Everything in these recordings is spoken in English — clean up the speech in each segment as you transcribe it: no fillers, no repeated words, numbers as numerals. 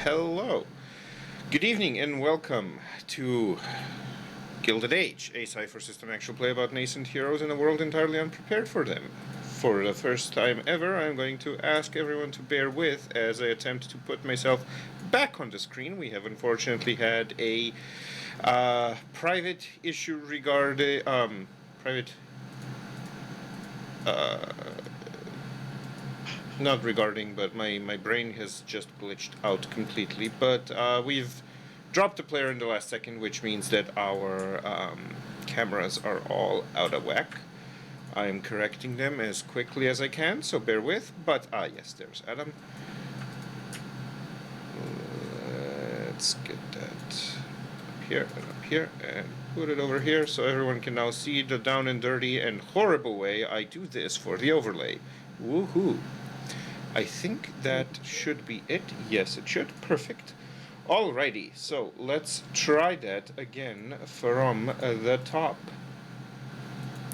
Hello. Good evening and welcome to Gilded Age, a Cypher system actual play about nascent heroes in a world entirely unprepared for them. For the first time ever, I'm going to ask everyone to bear with as I attempt to put myself back on the screen. We have unfortunately had a private issue regarding private not regarding, but my brain has just glitched out completely. But we've dropped a player in the last second, which means that our cameras are all out of whack. I am correcting them as quickly as I can, so bear with. But yes, there's Adam. Let's get that up here, and put it over here so everyone can now see the down and dirty and horrible way I do this for the overlay. Woohoo! I think that should be it. Yes, it should. Perfect. Alrighty, so let's try that again from the top.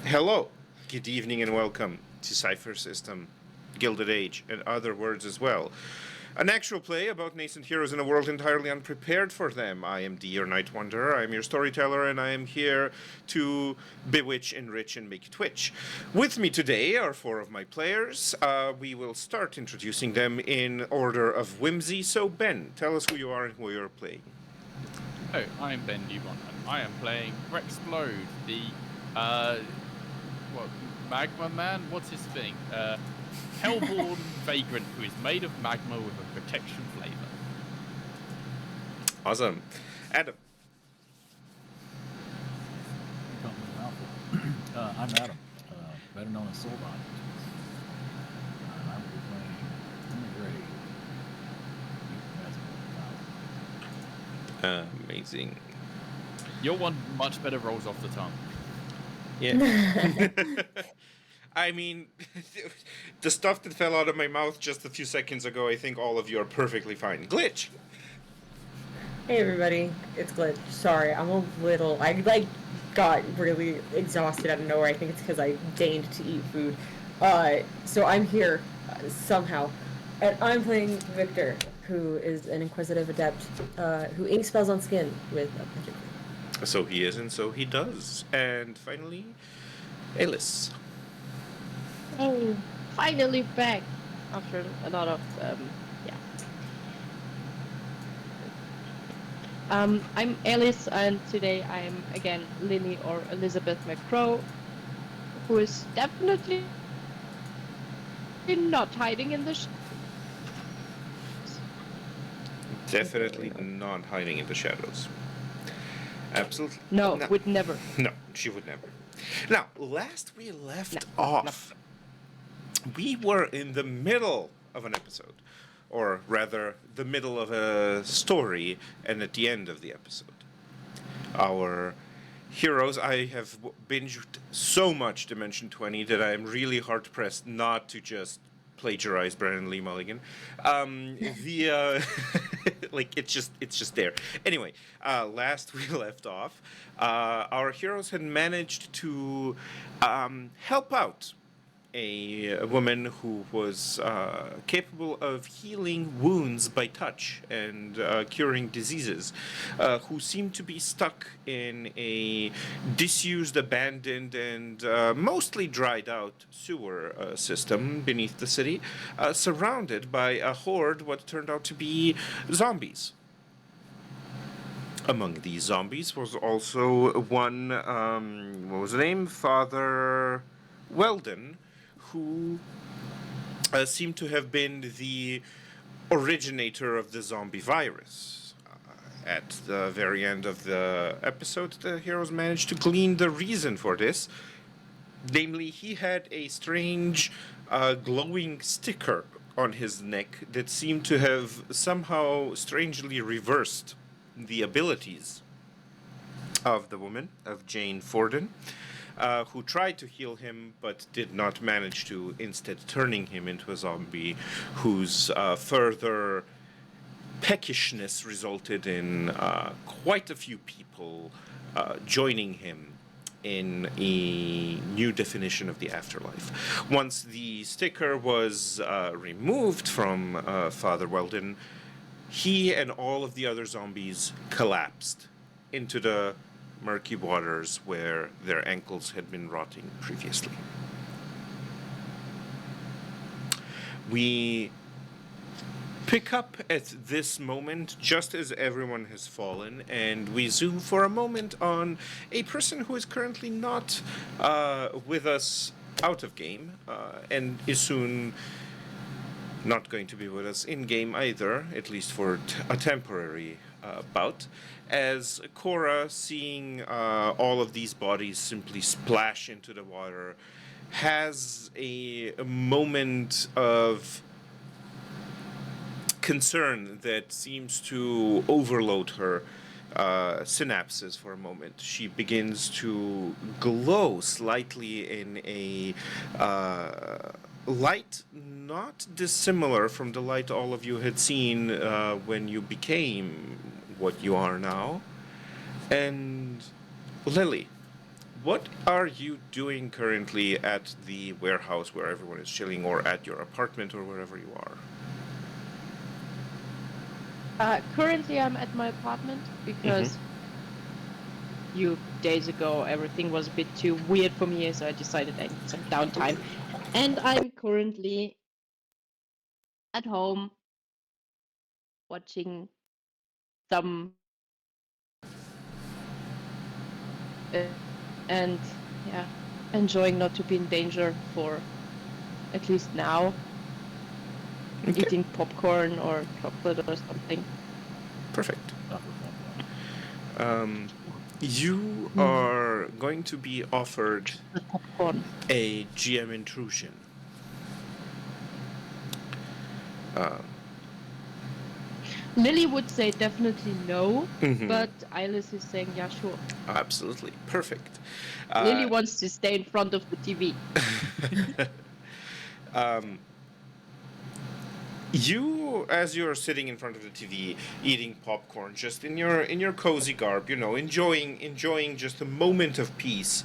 Hello, good evening and welcome to Cypher System, Gilded Age, and other words as well. An actual play about nascent heroes in a world entirely unprepared for them. I am D, your Night Wanderer. I am your storyteller, and I am here to bewitch, enrich, and make it twitch. With me today are four of my players. We will start introducing them in order of whimsy. So, Ben, tell us who you are and who you're playing. Oh, I'm Ben Newbon, and I am playing Rexplode, the, Magma Man? What's his thing? Hellborn vagrant who is made of magma with a protection flavor. Awesome. Adam. I'm Adam, better known as Soulbot. I will be playing in the grave. Amazing. Your one much better rolls off the tongue. Yeah. I mean, the stuff that fell out of my mouth just a few seconds ago, I think all of you are perfectly fine. Glitch! Hey everybody, it's Glitch. Sorry, I got really exhausted out of nowhere. I think it's because I deigned to eat food. So I'm here, somehow. And I'm playing Victor, who is an Inquisitive Adept, who inks spells on skin with a magic. So he is and so he does. And finally, Alice. Hey, finally back after a lot of I'm Alice, and today I'm again Lily or Elizabeth McCrow, who is definitely not hiding in the Definitely not hiding in the shadows. Absolutely. No, would never. No, she would never. Now, last we left off, we were in the middle of an episode, or rather, the middle of a story, and at the end of the episode. Our heroes, I have binged so much Dimension 20 that I am really hard-pressed not to just plagiarize Brandon Lee Mulligan. It's just there. Anyway, last we left off, our heroes had managed to help out a woman who was capable of healing wounds by touch and curing diseases, who seemed to be stuck in a disused, abandoned, and mostly dried out sewer system beneath the city, surrounded by a horde what turned out to be zombies. Among these zombies was also one, what was the name? Father Weldon, who seemed to have been the originator of the zombie virus. At the very end of the episode, the heroes managed to glean the reason for this. Namely, he had a strange glowing sticker on his neck that seemed to have somehow strangely reversed the abilities of the woman, of Jane Forden. Who tried to heal him but did not manage to, instead turning him into a zombie whose further peckishness resulted in quite a few people joining him in a new definition of the afterlife. Once the sticker was removed from Father Weldon, he and all of the other zombies collapsed into the murky waters where their ankles had been rotting previously. We pick up at this moment just as everyone has fallen, and we zoom for a moment on a person who is currently not with us out of game, and is soon not going to be with us in game either, at least for a temporary bout, as Cora, seeing all of these bodies simply splash into the water, has a moment of concern that seems to overload her synapses for a moment. She begins to glow slightly in a light not dissimilar from the light all of you had seen when you became what you are now. And Lily, what are you doing currently at the warehouse where everyone is chilling, or at your apartment, or wherever you are? Currently, I'm at my apartment because few days ago everything was a bit too weird for me, so I decided I need some downtime. And I'm currently at home watching some and yeah, enjoying not to be in danger for at least now. Okay. Eating popcorn or chocolate or something. Perfect. Not for fun. You are going to be offered The popcorn. a GM intrusion. Lily would say definitely no, Mhm. but Eilish is saying yeah, sure. Absolutely. Perfect. Lily wants to stay in front of the TV. You, as you're sitting in front of the TV eating popcorn, just in your cozy garb, enjoying just a moment of peace,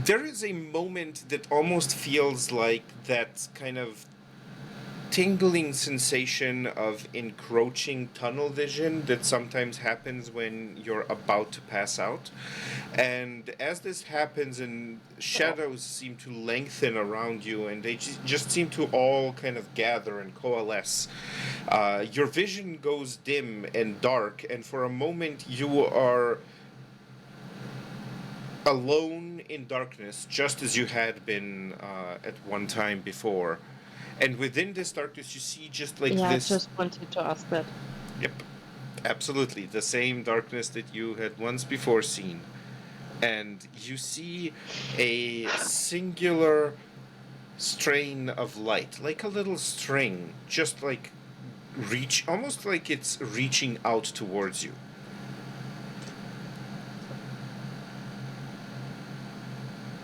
there is a moment that almost feels like that kind of tingling sensation of encroaching tunnel vision that sometimes happens when you're about to pass out. And as this happens, and shadows seem to lengthen around you, and they just seem to all kind of gather and coalesce, your vision goes dim and dark, and for a moment you are alone in darkness, just as you had been at one time before. And within this darkness, you see just like Yeah, this. I just wanted to ask that. Yep, absolutely. The same darkness that you had once before seen. And you see a singular strain of light, like a little string, just like almost like it's reaching out towards you.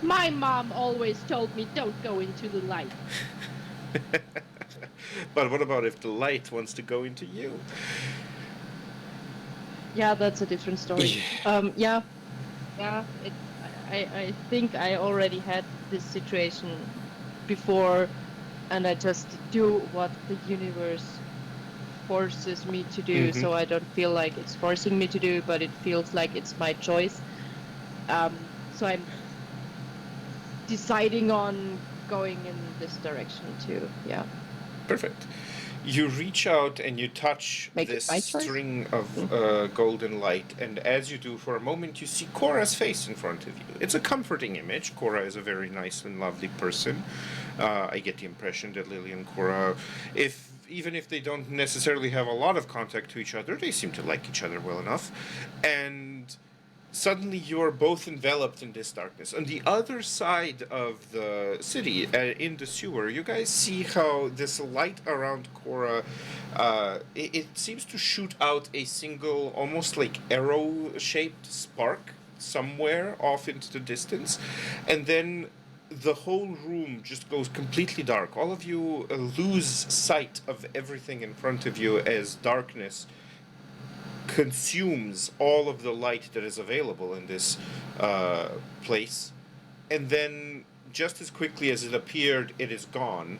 My mom always told me don't go into the light. But what about if the light wants to go into you? Yeah, that's a different story. Yeah. I think I already had this situation before, and I just do what the universe forces me to do. Mhm. So I don't feel like it's forcing me to do, but it feels like it's my choice. So I'm deciding on going in this direction too. Yeah. Perfect. You reach out and you touch Make it this my choice? string of golden light, and as you do, for a moment, you see Cora's face in front of you. It's a comforting image. Cora is a very nice and lovely person. I get the impression that Lily and Cora, even if they don't necessarily have a lot of contact to each other, they seem to like each other well enough. And suddenly you are both enveloped in this darkness. On the other side of the city, in the sewer, you guys see how this light around Cora, it seems to shoot out a single, almost like arrow-shaped spark somewhere off into the distance, and then the whole room just goes completely dark. All of you lose sight of everything in front of you as darkness consumes all of the light that is available in this place, and then just as quickly as it appeared, it is gone.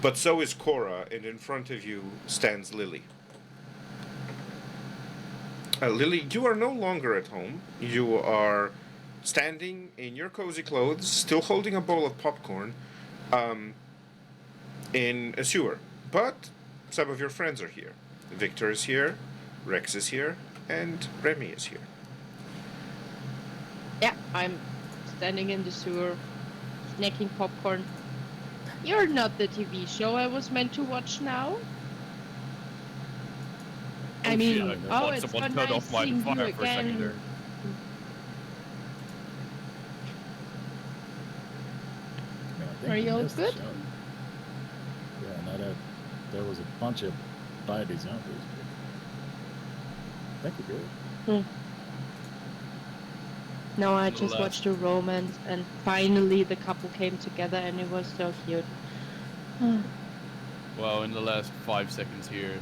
But so is Cora, and in front of you stands Lily. Lily, you are no longer at home. You are standing in your cozy clothes, still holding a bowl of popcorn, in a sewer. But some of your friends are here. Victor is here, Rex is here, and Remy is here. Yeah, I'm standing in the sewer, snacking popcorn. You're not the TV show I was meant to watch now. I mean, shit, I thought it's so someone turned nice off my seeing you fire for a second again. there. Man, I think Are you all missed the good? show. Yeah, no, there was a bunch of Bite of Zombies. I think we're good. No, I The just last- watched a romance, and finally the couple came together, and it was so cute. Well, in the last 5 seconds here,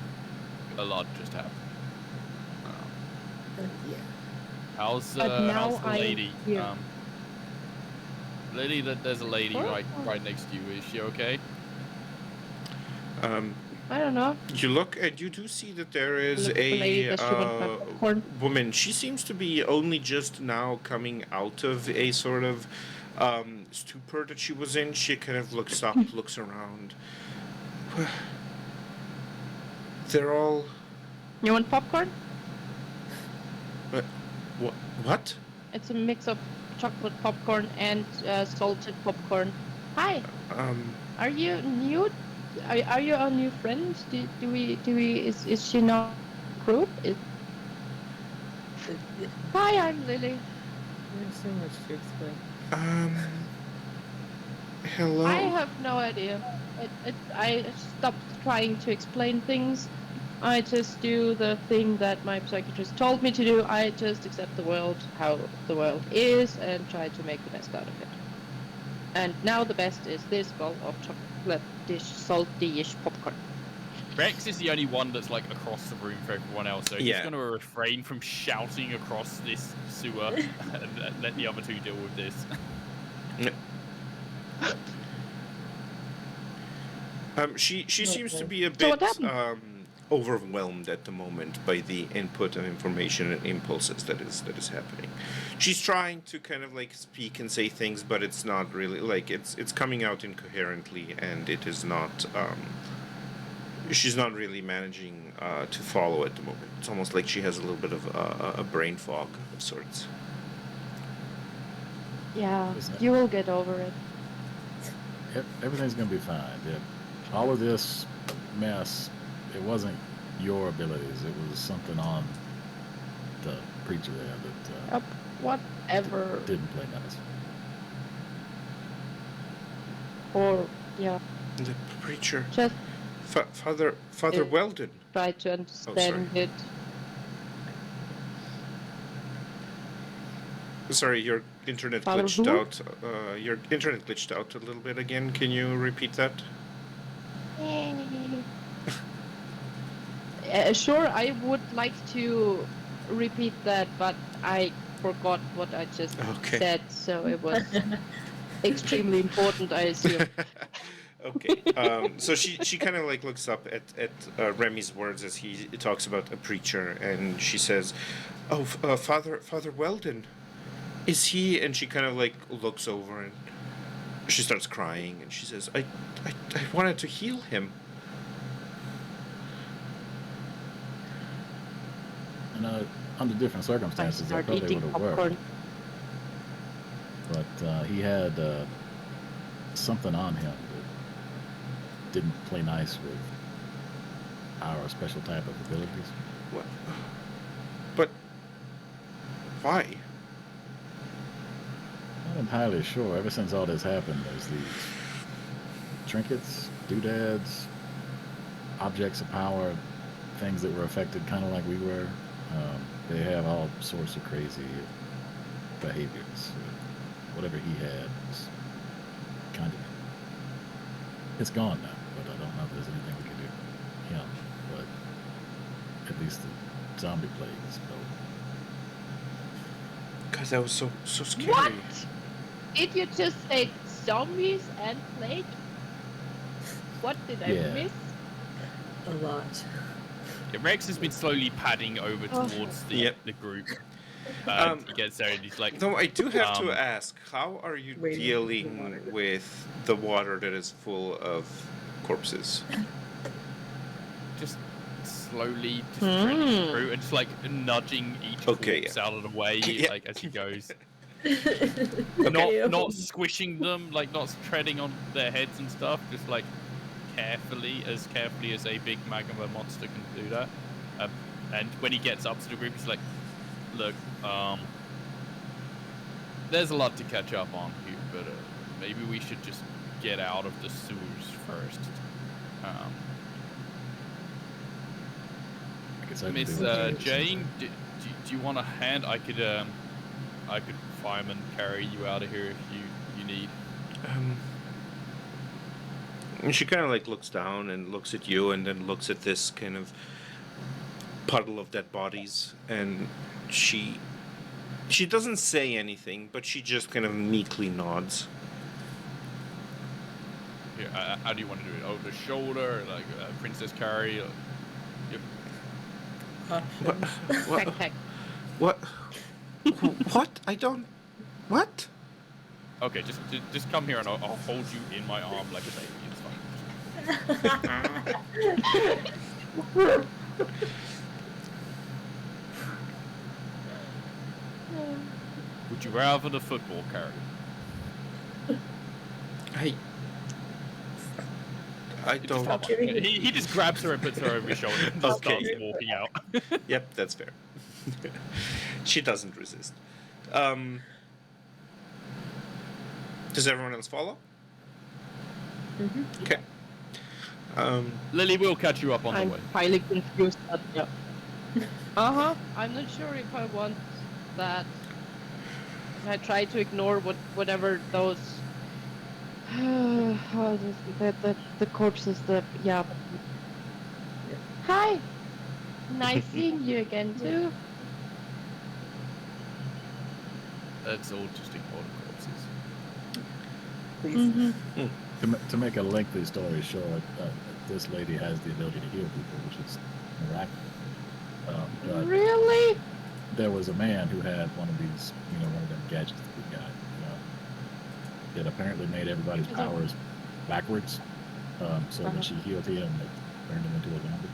a lot just happened. Yeah. How's But now how's the I am lady? here. Lady, there's a lady What? right next to you. Is she okay? I don't know. You look and you do see that there is Look, the lady, a does she want my popcorn? woman. She seems to be only just now coming out of a sort of stupor that she was in. She kind of looks up, looks around. They're all. You want popcorn? What? It's a mix of chocolate popcorn and salted popcorn. Hi, are you new? Are you our new friend? Do we is she not group? Hi, I'm Lily. There's so much to explain. Hello. I have no idea. I stopped trying to explain things. I just do the thing that my psychiatrist told me to do. I just accept the world how the world is and try to make the best out of it. And now the best is this bowl of chocolate-ish, salty-ish popcorn. Rex is the only one that's like across the room for everyone else, so he's Yeah. going to refrain from shouting across this sewer and let the other two deal with this. She seems to be a So what bit happened? overwhelmed at the moment by the input of information and impulses that is happening. She's trying to kind of like speak and say things, but it's not really like it's coming out incoherently, and it is not. She's not really managing to follow at the moment. It's almost like she has a little bit of a brain fog of sorts. Yeah, Isn't it? you will get over it. Everything's gonna be fine. Yeah. All of this mess, it wasn't your abilities. It was something on the preacher there that Yep, whatever. didn't play nice. Or, yeah, The preacher, just Father Uh, Weldon. try to understand it. Sorry, your internet Father glitched who? out. Your internet glitched out a little bit again. Can you repeat that? Sure, I would like to repeat that, but I forgot what I just Okay. said, so it was extremely important, I assume. Okay. So she kind of like looks up at Remy's words as he talks about a preacher, and she says, "Oh, Father Weldon, is he?" And she kind of like looks over and she starts crying, and she says, "I wanted to heal him." And under different I circumstances, that start probably eating would have worked. popcorn. But he had something on him that didn't play nice with our special type of abilities. What? But why? Not entirely sure. Ever since all this happened, there's these trinkets, doodads, objects of power, things that were affected kind of like we were. They have all sorts of crazy behaviors. Whatever he had was kind of... It's gone now, but I don't know if there's anything we can do to him. But at least the zombie plague is over. Because that was so scary. What? Did you just say zombies and plague? What did I Yeah. miss? A lot. Yeah, Rex has been slowly padding over Oh. towards Yep. the group. He gets there and he's like, Though I do have to ask, how are you Waiting for the dealing water. with the water that is full of corpses? just slowly just treading through and just like nudging each Okay, corpse yeah. out of the way, Yeah. like as he goes. Okay. Not squishing them, like not treading on their heads and stuff, just like carefully as a big magma monster can do that. And when he gets up to the group, he's like, "Look, there's a lot to catch up on here, but maybe we should just get out of the sewers first." I guess I can Miss do it. Jane, do you want a hand? I could fireman carry you out of here if you need. And she kind of like looks down and looks at you, and then looks at this kind of puddle of dead bodies, and she doesn't say anything, but she just kind of meekly nods. Here, how do you want to do it? Over the shoulder, like princess carry? Yep. Heck, heck. What? What? I don't. What? Okay, just come here and I'll hold you in my arm like a baby. It's fine. Would you rather the football carry? I don't. Stop giving me. He just grabs her and puts her over his shoulder and just Okay. starts walking out. Yep, that's fair. She doesn't resist. Does everyone else follow? Mhm. Okay. Lily will catch you up on I'm the way. highly confused. But yeah. I'm not sure if I want that. I try to ignore whatever those. The corpses. Yeah. Hi. Nice seeing you again too. That's all just ignore the corpses. Please. To make a lengthy story short, this lady has the ability to heal people, which is miraculous. But Really? there was a man who had one of these, one of them gadgets that we got. It apparently made everybody's powers backwards. So when she healed him, it turned him into a zombie.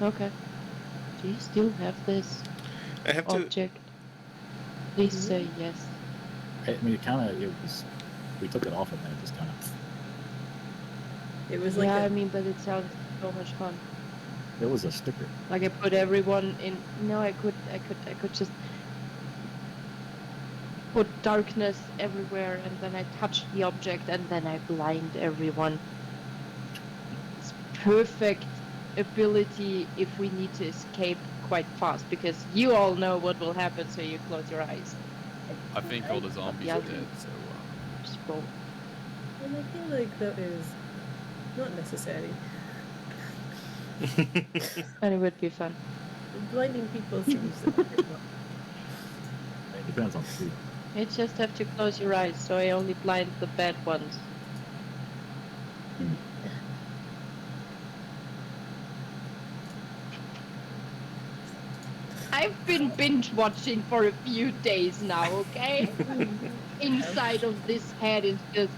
Okay. Do you still have this I have to. object? Please say yes. I mean, we took it off of there, just kind of. It was like Yeah, a, I mean, but it sounds so much fun. It was a sticker. Like I put everyone in. No, I could just put darkness everywhere, and then I touch the object, and then I blind everyone. It's perfect ability if we need to escape quite fast, because you all know what will happen, so you close your eyes. I think all the zombies Yeah. are dead, so Just roll. and I feel like that is not necessary. And it would be fun. Blinding people seems to be It depends on the season. You just have to close your eyes, so I only blind the bad ones. I've been binge watching for a few days now, okay? Inside of this head is just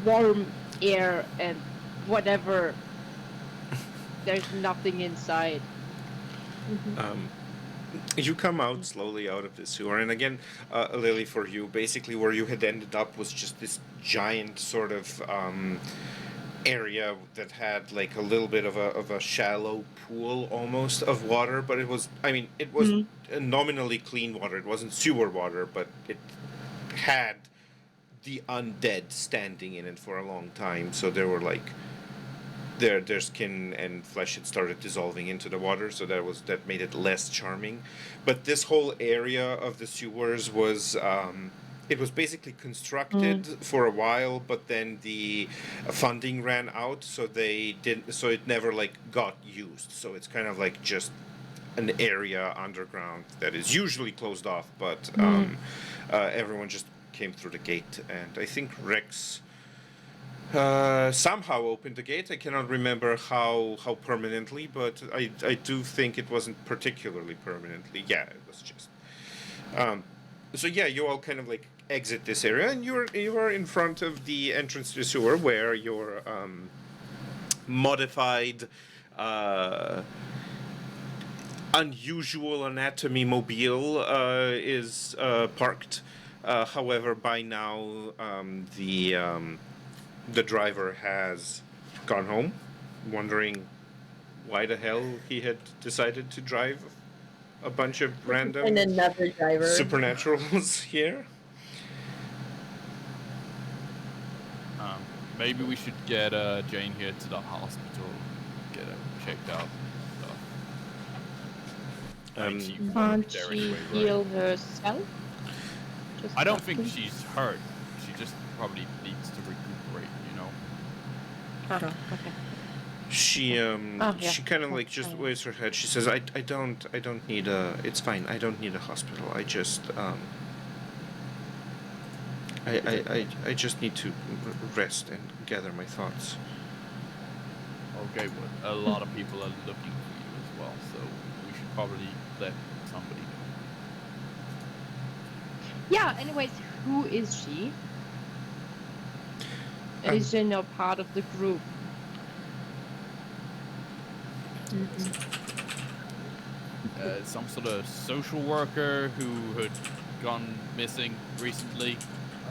warm air and whatever. There's nothing inside. You come out slowly out of the sewer, and again, Lily, for you, basically where you had ended up was just this giant sort of area that had like a little bit of a shallow pool almost of water, but it was nominally clean water. It wasn't sewer water, but it had the undead standing in it for a long time, so there were like their skin and flesh had started dissolving into the water, so that made it less charming. But this whole area of the sewers was it was basically constructed for a while, but then the funding ran out, so it never like got used. So it's kind of like just an area underground that is usually closed off, but everyone just came through the gate, and I think Rex somehow opened the gate. I cannot remember how permanently, but I do think it wasn't particularly permanently. Yeah, it was just. So yeah, you all kind of like exit this area, and you are in front of the entrance to the sewer, where your modified, unusual anatomy mobile is parked. However, by now the driver has gone home, wondering why the hell he had decided to drive a bunch of random And another driver. supernaturals here. Maybe we should get Jane here to the hospital, get her checked out. I mean, she won't Can't be there she anyway, right? heal herself? Just I don't think asking. she's hurt. She just probably needs to recuperate, you know. Oh, okay. She yeah. she kind of like That's just fine. waves her head. She says, I don't need a, it's fine. I don't need a hospital. I just I just need to rest and gather my thoughts. Okay, well, a lot of people are looking for you as well, so we should probably let somebody know. Yeah, anyways, who is she? Is she now part of the group? Some sort of social worker who had gone missing recently,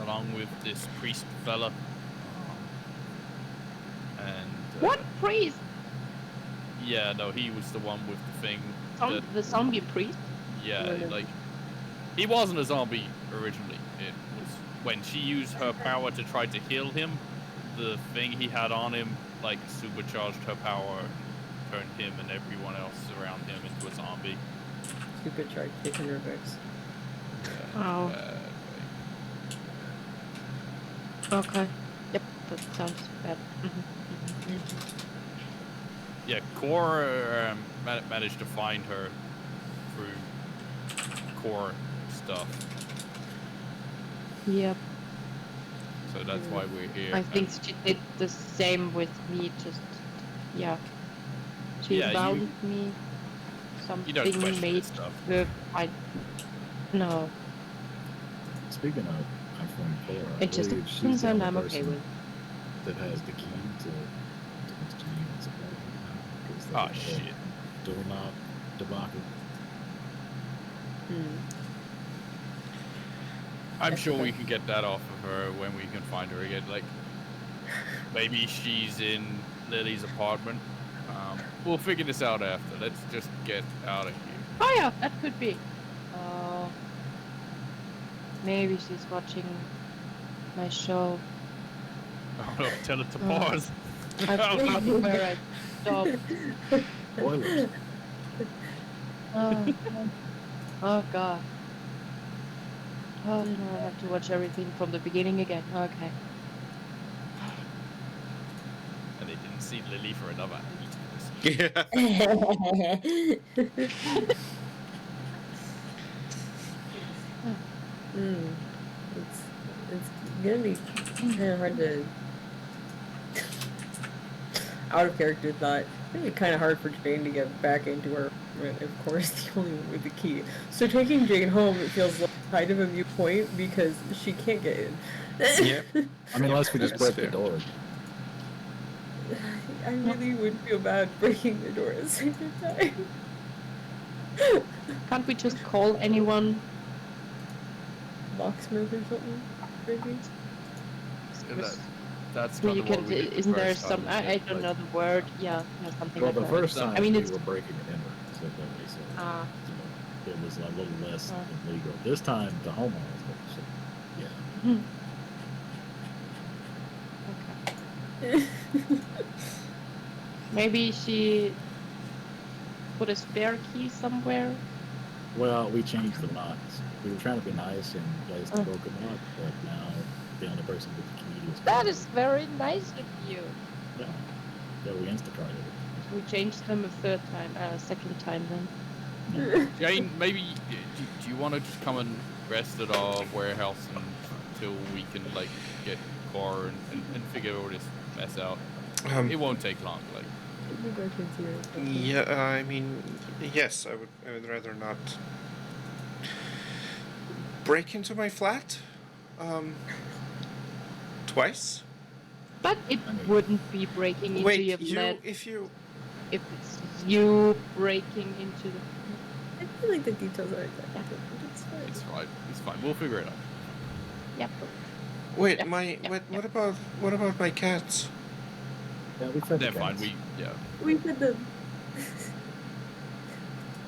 along with this priest fella. And What priest? yeah, no, he was the one with the thing. The zombie priest? Yeah, Really? like he wasn't a zombie originally. It was when she used her power to try to heal him. The thing he had on him like supercharged her power, turned him and everyone else around him into a zombie. Stupid shark taking reverse. Oh. Okay. Yep, that sounds bad. Yeah, Core managed to find her through Core stuff, Yep. so that's why we're here. I think she did the same with me, just, yeah. She Yeah, bound me. You don't Something question made this stuff. her, no. Speaking of iPhone 4, I It's just a believe she's the concern only I'm okay person with. that has the key to Mr. Neal's apartment now. 'Cause Oh the shit. doorknob debacle. I'm That's sure okay. we can get that off of her when we can find her again. Like, maybe she's in Lily's apartment. We'll figure this out after. Let's just get out of here. Oh yeah, that could be. Oh. Maybe she's watching my show. Oh no, tell it to Oh. pause. I forgot where I stopped. Spoilers. Oh, oh god. Oh no, I have to watch everything from the beginning again. Okay. And they didn't see Lily for another 8 years. Yeah. It's gonna be kind of hard to. Out of character thought. It's gonna be kind of hard for Jane to get back into her apartment. Of course, the only one with the key. So taking Jane home, it feels like kind of a mute point because she can't get in. Yeah. I mean, unless we just That's break fair. the door. I really would feel bad breaking the door at the same time. Can't we just call anyone? Locksmith or something, maybe. That's Who kind you of what can? we did the Isn't there first time, some? I don't know the word. Yeah, something Well, like the that. first time I mean, we it's were breaking it in, so that way, so ah. you know, it was a little less Ah. illegal. This time, the homeowners were, so, yeah. Okay. Maybe she put a spare key somewhere. Well, we changed the locks. We were trying to be nice and replace the Oh. broken lock, but now the only person with the key is. That is very nice of you. Yeah. Yeah, we Instacarted it. We changed them a second time then. Jane, maybe do you want to just come and rest at our warehouse and until we can like get car and figure all this mess out. It won't take long. Like, Yeah, I mean, yes, I would rather not break into my flat twice. But it wouldn't be breaking into your flat if if it's you breaking into the. I feel like the details are exactly. it's fine. It's fine. We'll figure it out. Yep. wait, Yeah, what about my cats? Yeah, we fed They're the fine. cats. We did the.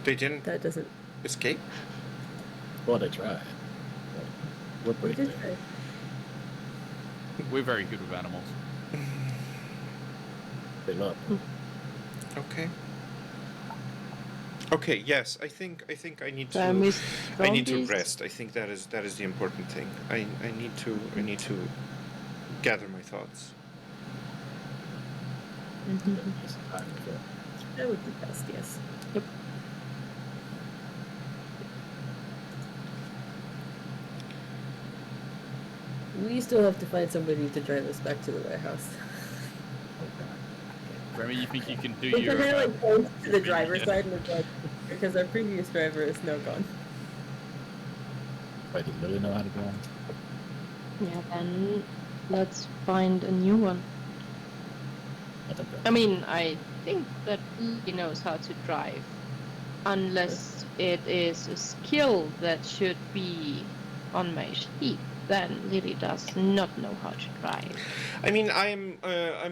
They didn't That doesn't. escape? Well, they tried. We're We pretty did clear. try. We're very good with animals. They love it. Okay. Okay. Yes, I think I need So I to. missed I need to zombies. rest. I think that is the important thing. I need to gather my thoughts. It's time to go. That would be best, yes. Yep. We still have to find somebody to drive us back to the warehouse. Remy, you think you can do We your? can kind of like point to the Yeah. driver's side and it's like, because our previous driver is now gone. Wait, do you really know how to drive? Yeah, then let's find a new one. I think I mean, I think that he knows how to drive, unless it is a skill that should be on my sheet. Then Lily does not know how to drive. I mean, I'm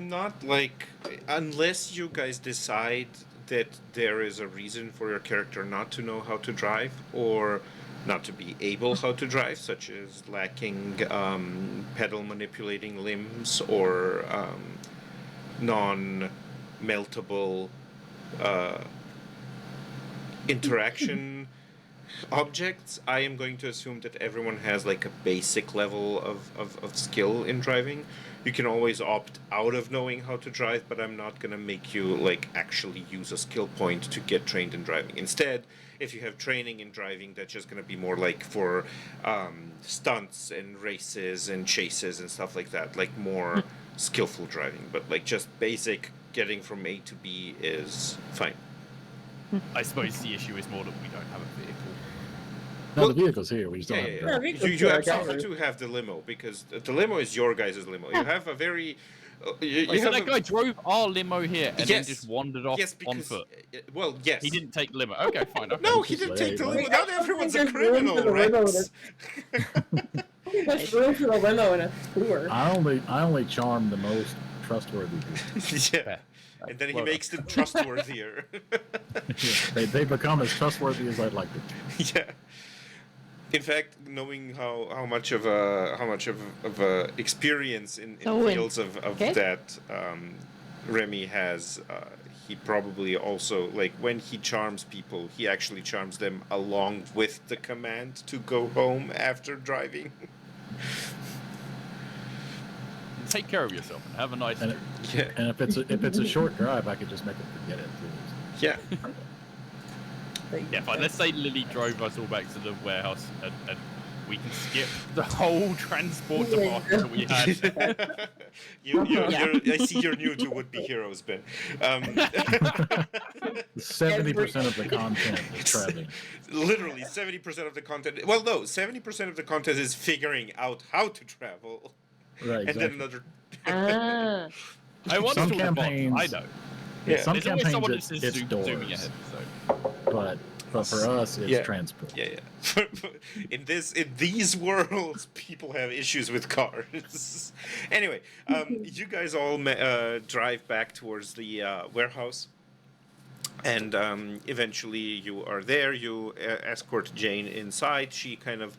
not like, unless you guys decide that there is a reason for your character not to know how to drive or not to be able how to drive, such as lacking pedal manipulating limbs or non-meltable interaction objects. I am going to assume that everyone has like a basic level of skill in driving. You can always opt out of knowing how to drive, but I'm not going to make you like actually use a skill point to get trained in driving. Instead, if you have training in driving, that's just going to be more like for stunts and races and chases and stuff like that, like more skillful driving. But like just basic getting from A to B is fine. I suppose the issue is more that we don't have a vehicle. No, Well, the vehicle's here. We just don't have to Yeah, drive. we You, could you do our absolutely driver. do have the limo, because the limo is your guys' limo. You have a very you Like, so have that a, guy drove our limo here and then Yes. just wandered off yes, on because foot. well, yes. He didn't take the limo. Okay, fine. Okay. No, he Just didn't let take the it limo. go. Not I don't everyone's think a there's room criminal, for the limo Rex. There's room for the limo in a tour. I only charm the most trustworthy people. Yeah. And then he Well, makes them trustworthier. They become as trustworthy as I'd like them to. Yeah. In fact, knowing how much of a experience in So when- fields of okay. that Remy has, he probably also, like, when he charms people, he actually charms them along with the command to go home after driving. Take care of yourself and have a nice And, trip. Yeah. and if it's a short drive, I could just make them forget it. Too. Yeah. Yeah, fine. Let's say Lily drove us all back to the warehouse and we can skip the whole transport Yeah. department that we had. I see you're new to would-be heroes, Ben. 70% of the content is traveling. Literally 70% of the content. Well, no, 70% of the content is figuring out how to travel, Right, and then exactly. another. Ah, I want Some to talk about. campaigns- I know. Yeah. Some There's always someone that campaigns says it's zooming doors, ahead. So but for us it's Yeah. transport. Yeah. In these worlds, people have issues with cars. Anyway, you guys all drive back towards the warehouse. And eventually you are there. You escort Jane inside. She kind of,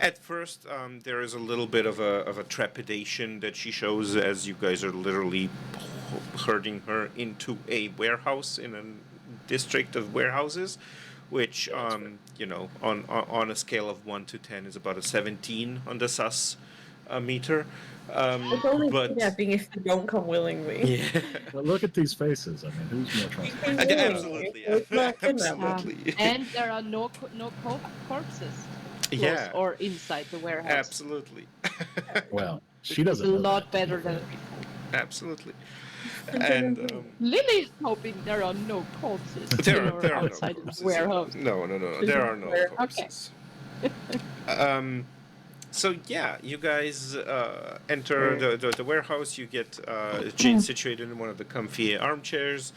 at first, there is a little bit of a trepidation that she shows as you guys are literally herding her into a warehouse in a district of warehouses, which on a scale of 1 to 10 is about a 17 on the sus meter. It's only But kidnapping if you don't come willingly. yeah. But look at these faces. I mean, who's more trustworthy? Willingly, Absolutely, so it's not kidnapping. absolutely. and there are no corpses. floors Yeah. or inside the warehouse. Absolutely. Well, she It's doesn't a know lot that, better to be than fair. before. Absolutely. And Lily's hoping there are no corpses there in are or no outside of corpses. the warehouse. No. There are no Okay. corpses. So yeah, you guys enter the warehouse. You get Jane situated in one of the comfy armchairs.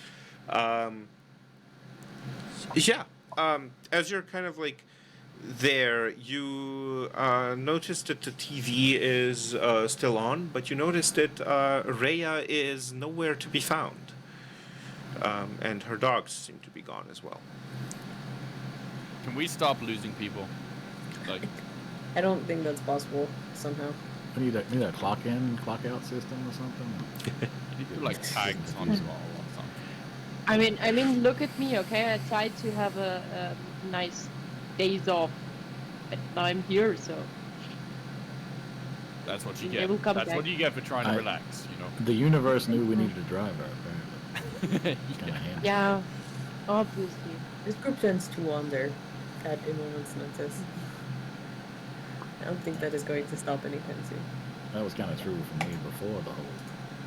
Yeah. As you're kind of like there, you notice that the TV is still on, but you notice that Rhea is nowhere to be found. And her dogs seem to be gone as well. Can we stop losing people? Like, I don't think that's possible somehow. We need a clock in, clock out system or something. you need to like tags on them all or something. I mean, look at me, okay? I tried to have a nice days off, but now I'm here, so That's what you They get. will come That's back. what you get for trying to relax, The universe knew we needed a driver, apparently. It's kind of handy. yeah, obviously. This group tends to wander at a moment's notice. I don't think that is going to stop anytime soon. That was kind of true for me before the whole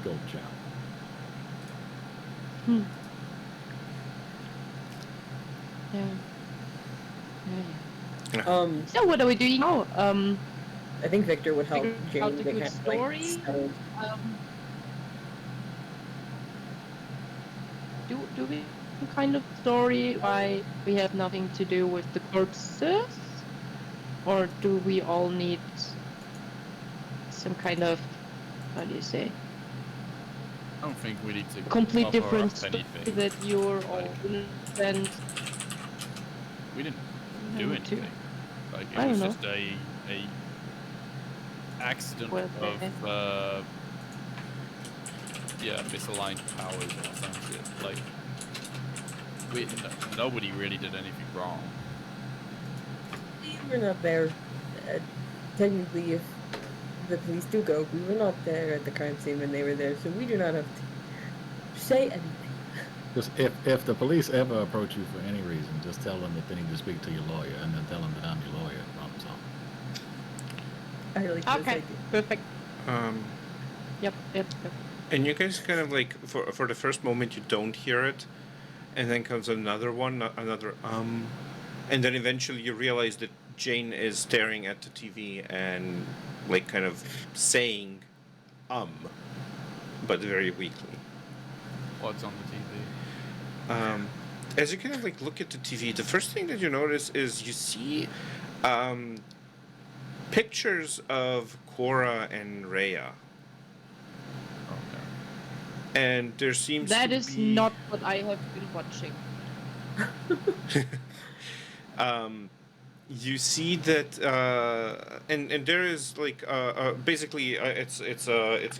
gold job. Yeah. So So what are we doing now? I think Victor would help Figure Jane out a get good kind of like story. settled. Do we some kind of story why we have nothing to do with the corpses, or do we all need some kind of, how do you say, I don't think we need to complete cover different up story anything. that you're all Like, innocent? we didn't do anything. Like I it was don't just a accident Well, of misaligned powers or some shit. Like nobody really did anything wrong. We were not there. Technically, if the police do go, we were not there at the crime scene when they were there, so we do not have to say anything. Just if the police ever approach you for any reason, just tell them that they need to speak to your lawyer, and then tell them that I'm your lawyer. Problem solved. I like this Okay, idea. perfect. Yep. And you guys kind of like for the first moment you don't hear it, and then comes another one, another and then eventually you realize that Jane is staring at the TV and like kind of saying but very weakly. What's on the TV? As you kind of like look at the TV, the first thing that you notice is you see pictures of Cora and Rhea. And there seems That to is be not what I have been watching. you see that and there is like basically it's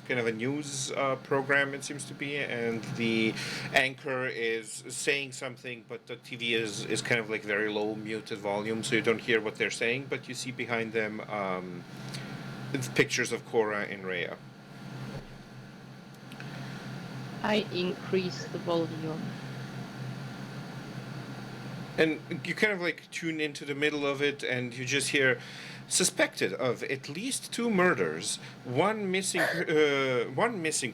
kind of a news program, it seems to be, and the anchor is saying something, but the TV is kind of like very low muted volume, so you don't hear what they're saying, but you see behind them pictures of Cora and Rhea. I increase the volume. And you kind of like tune into the middle of it, and you just hear, suspected of at least 2 murders, one missing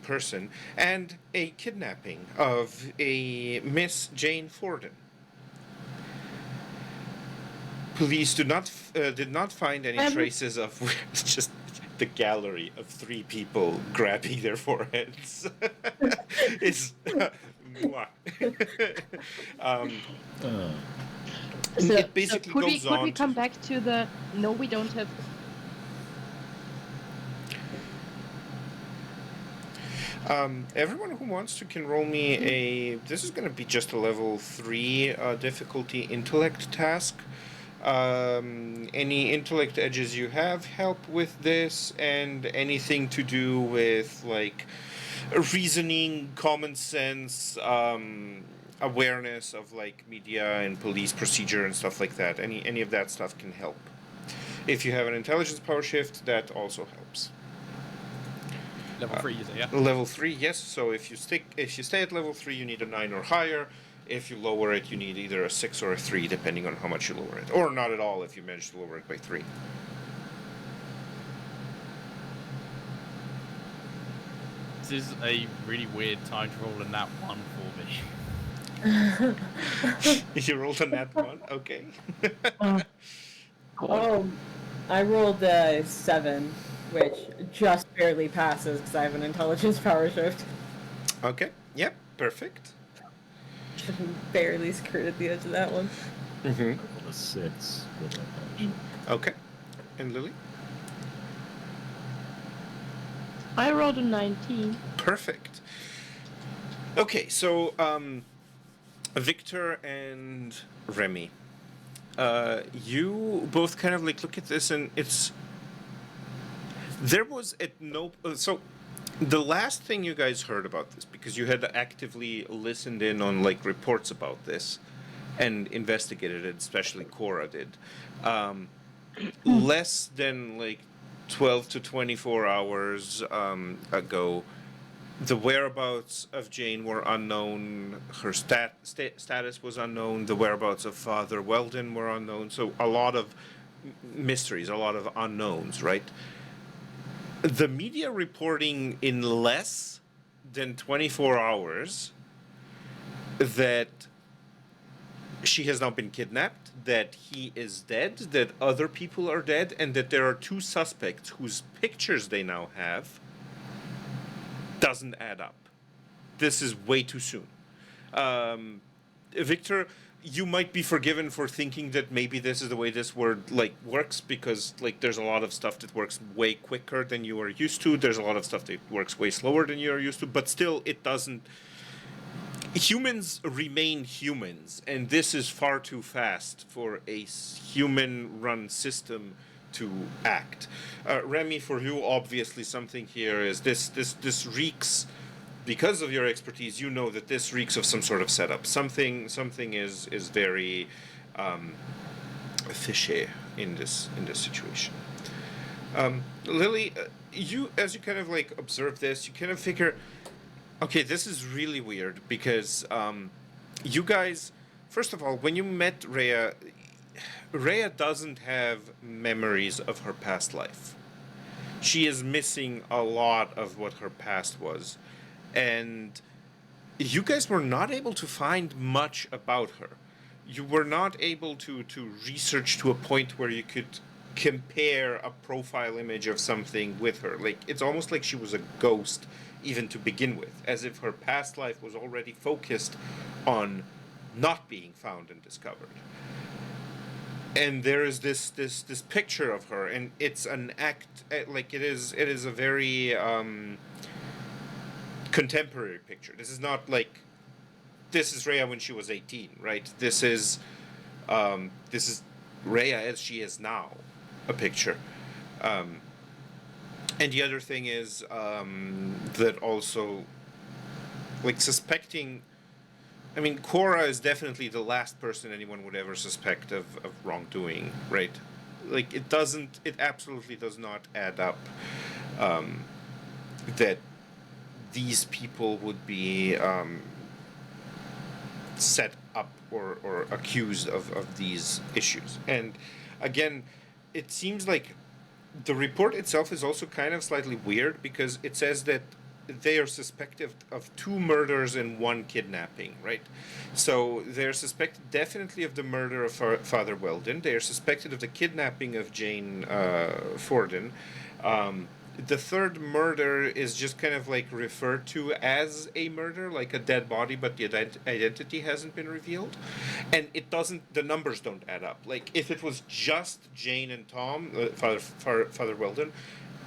person, and a kidnapping of a Miss Jane Forden. Police did not find any traces of it's just the gallery of 3 people grabbing their foreheads. It's mwah. So, it basically could goes we on come back to the no, we don't have. Everyone who wants to can roll me a. This is going to be just a level 3 difficulty intellect task. Any intellect edges you have help with this, and anything to do with like reasoning, common sense, awareness of like media and police procedure and stuff like that. Any of that stuff can help. If you have an intelligence power shift, that also helps. Level 3, is it? Yeah. Level 3, yes. So if you stay at level 3, you need a 9 or higher. If you lower it, you need either a 6 or a 3, depending on how much you lower it, or not at all if you manage to lower it by 3. This is a really weird time to roll a nat 1 for me. You rolled a nat 1, okay. Oh, I rolled a 7, which just barely passes because I have an intelligence power shift. Okay, yep, perfect. Barely skirted the edge of that one. Mm-hmm. Rolled a 6 with that potion. Okay, and Lily? I rolled a 19. Perfect. Okay, so Victor and Remy, you both kind of like look at this, and there was so the last thing you guys heard about this, because you had actively listened in on like reports about this and investigated it, especially Cora did, less than like 12 to 24 hours ago, the whereabouts of Jane were unknown. Her status was unknown. The whereabouts of Father Weldon were unknown. So a lot of mysteries, a lot of unknowns, right? The media reporting in less than 24 hours that she has now been kidnapped, that he is dead, that other people are dead, and that there are 2 suspects whose pictures they now have doesn't add up. This is way too soon. Victor, you might be forgiven for thinking that maybe this is the way this word like works, because like there's a lot of stuff that works way quicker than you are used to. There's a lot of stuff that works way slower than you are used to, but still it doesn't. Humans remain humans, and this is far too fast for a human-run system to act. Remy, for you, obviously something here is this reeks, because of your expertise, you know that this reeks of some sort of setup. Something is very fishy in this situation. Lily, you, as you kind of like observe this, you kind of figure, okay, this is really weird, because you guys, first of all, when you met Rhea doesn't have memories of her past life. She is missing a lot of what her past was. And you guys were not able to find much about her. You were not able to research to a point where you could compare a profile image of something with her. Like, it's almost like she was a ghost even to begin with, as if her past life was already focused on not being found and discovered. And there is this picture of her, and it's an act, like it is a very contemporary picture. This is not like, this is Rhea when she was 18, right? This is Rhea as she is now, a picture. And the other thing is that also, like, suspecting, I mean, Cora is definitely the last person anyone would ever suspect of wrongdoing, right? Like, it absolutely does not add up that these people would be set up or accused of these issues. And again, it seems like the report itself is also kind of slightly weird, because it says that they are suspected of 2 murders and 1 kidnapping, right? So they're suspected definitely of the murder of Father Weldon. They are suspected of the kidnapping of Jane Forden. The 3rd murder is just kind of like referred to as a murder, like a dead body, but the identity hasn't been revealed. And the numbers don't add up. Like, if it was just Jane and Tom, Father Weldon,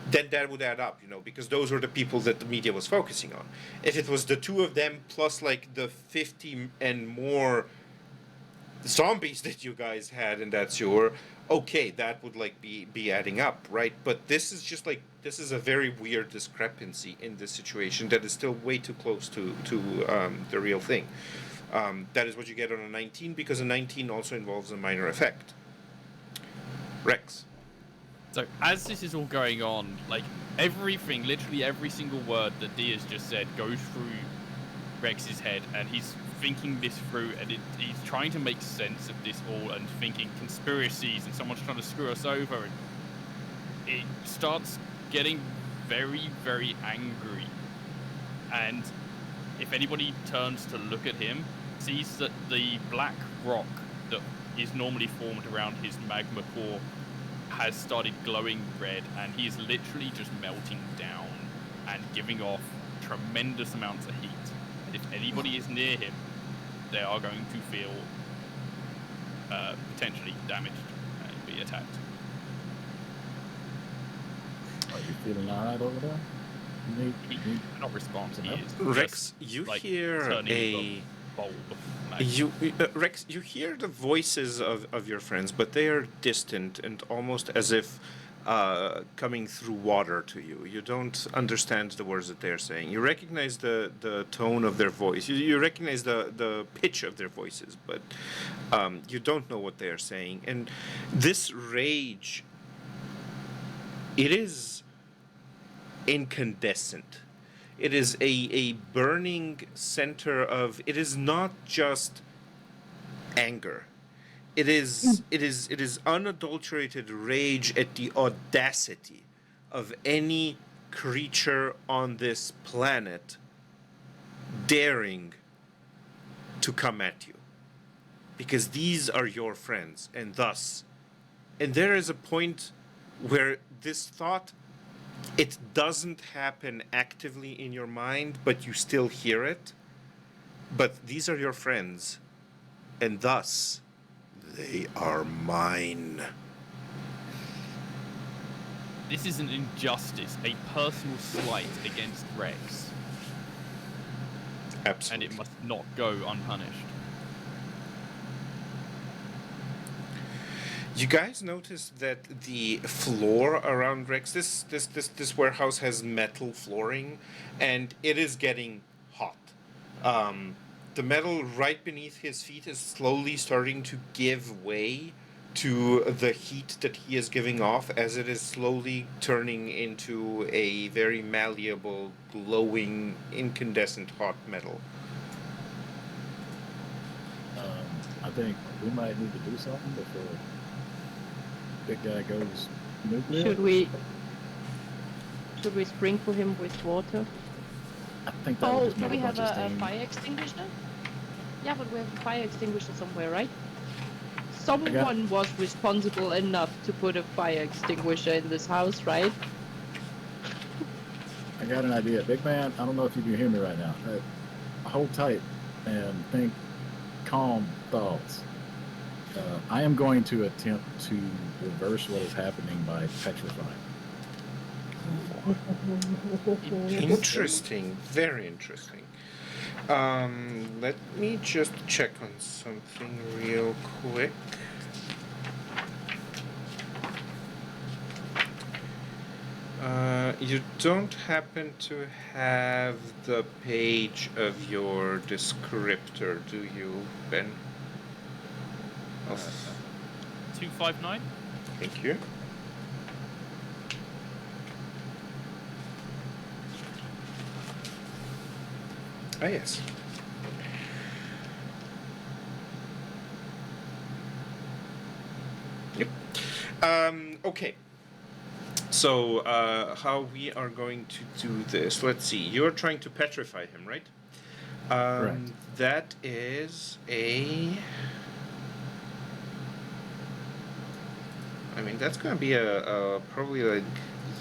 then that would add up, because those were the people that the media was focusing on. If it was the 2 of them plus like the 50 and more zombies that you guys had in that sewer, okay, that would like be adding up, right? But this is just like, this is a very weird discrepancy in this situation that is still way too close to the real thing. That is what you get on a 19, because a 19 also involves a minor effect. Rex. So as this is all going on, like, literally every single word that Diaz just said goes through Rex's head, and he's thinking this through, and he's trying to make sense of this all, and thinking conspiracies, and someone's trying to screw us over, and it starts getting very, very angry. And if anybody turns to look at him, sees that the black rock that is normally formed around his magma core has started glowing red, and he is literally just melting down and giving off tremendous amounts of heat. And if anybody is near him, they are going to feel potentially damaged and be attacked. Are you feeling alright over there? He cannot respond. He is Rex, just, you like, hear turning into a... bulb. Rex, you hear the voices of your friends, but they are distant and almost as if coming through water to you. You don't understand the words that they're saying. You recognize the tone of their voice. You recognize the pitch of their voices, but you don't know what they are saying. And this rage, it is incandescent. It is a burning center of... It is not just anger. It is unadulterated rage at the audacity of any creature on this planet daring to come at you. Because these are your friends, and thus... And there is a point where this thought... It doesn't happen actively in your mind, but you still hear it. But these are your friends, and thus, they are mine. This is an injustice, a personal slight against Rex. Absolutely. And it must not go unpunished. You guys notice that the floor around Rex, this warehouse has metal flooring, and it is getting hot. The metal right beneath his feet is slowly starting to give way to the heat that he is giving off, as it is slowly turning into a very malleable, glowing, incandescent hot metal. I think we might need to do something before big guy goes nuclear. Should we sprinkle him with water? I think that would just Do make we a have bunch of a steam. fire extinguisher? Yeah, but we have a fire extinguisher somewhere, right? Someone was responsible enough to put a fire extinguisher in this house, right? I got an idea. Big man, I don't know if you can hear me right now. Hold tight and think calm thoughts. I am going to attempt to reverse what is happening by petrifying. Interesting, very interesting. Let me just check on something real quick. You don't happen to have the page of your descriptor, do you, Ben? 259? Thank you. Ah, yes. Yep. Okay. So, how we are going to do this? Let's see. You're trying to petrify him, right? Correct. That is a... I mean, that's going to be a probably like...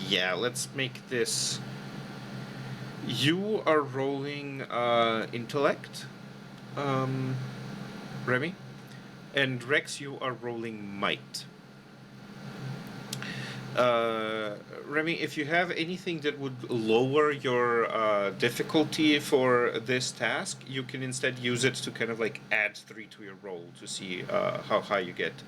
Yeah, let's make this... You are rolling intellect, Remy, and Rex, you are rolling might. Remy, if you have anything that would lower your difficulty for this task, you can instead use it to kind of like add 3 to your roll to see how high you get.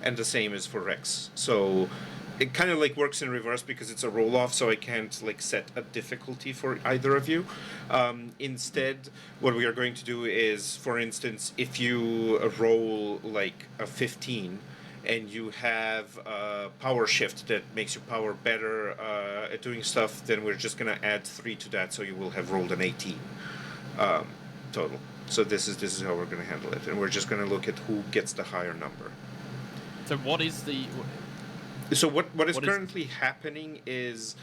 And the same is for Rex. So it kind of like works in reverse because it's a roll-off, so I can't like set a difficulty for either of you. Instead, what we are going to do is, for instance, if you roll like a 15 and you have a power shift that makes your power better at doing stuff, then we're just going to add 3 to that, so you will have rolled an 18 total. So this is how we're going to handle it, and we're just going to look at who gets the higher number. So what is the? So what is currently happening is,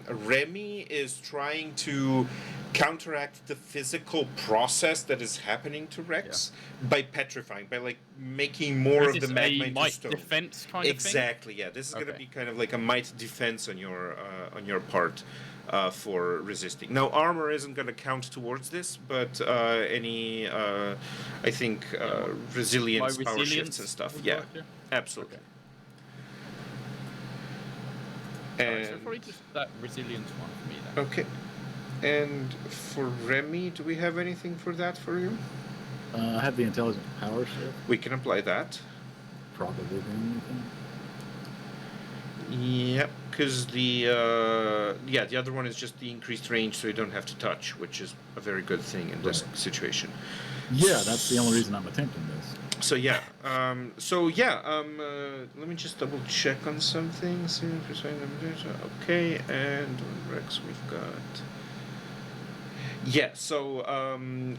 Remy is trying to counteract the physical process that is happening to Rex by petrifying, by like making more of the magma into might stone. defense kind of thing? Exactly. Yeah. This is going to be kind of like a might defense on your part. For resisting. Now, armor isn't going to count towards this, but any, I think, resilience, power shifts and stuff. Yeah, absolutely. Okay. And so probably just that resilience one for me then. okay. And for Remy, do we have anything for that for you? I have the intelligent power shift. We can apply that. Probably the only thing. Yep, because the other one is just the increased range, so you don't have to touch, which is a very good thing in this situation. Yeah, that's the only reason I'm attempting this. So let me just double check on something. Okay, and on Rex we've got. Yeah, so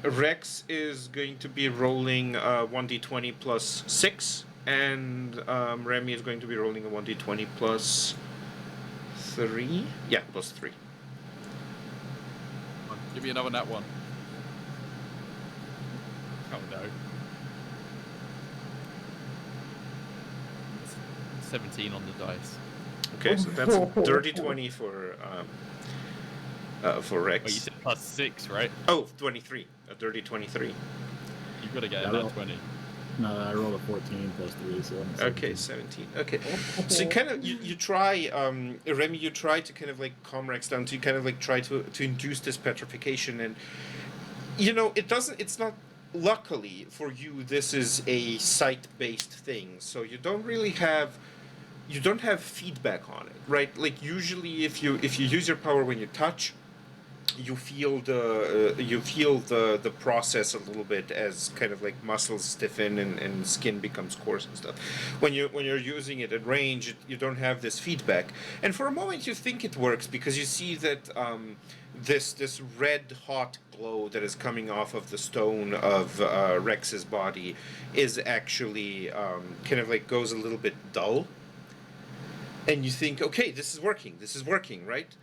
Rex is going to be rolling 1d20 plus 6. And Remy is going to be rolling a 1d20 plus 3. Yeah, plus 3. Give me another nat one. Oh no. 17 on the dice. Okay, so that's a dirty 20 for Rex. Oh, you said plus 6, right? Oh, 23. A dirty 23. You've got to get that 20. No, I rolled a 14 plus 3, so I'm 17. Okay, 17. Okay. So you try, Remy, you try to kind of like calm Rex down, to kind of like try to induce this petrification, and it's not, luckily for you, this is a sight-based thing, so you don't have feedback on it, right? Like usually if you use your power when you touch, you feel the process a little bit as kind of like muscles stiffen and skin becomes coarse and stuff. When you're using it at range, you don't have this feedback. And for a moment you think it works because you see that this red hot glow that is coming off of the stone of Rex's body is actually kind of like goes a little bit dull. And you think, okay, this is working, right?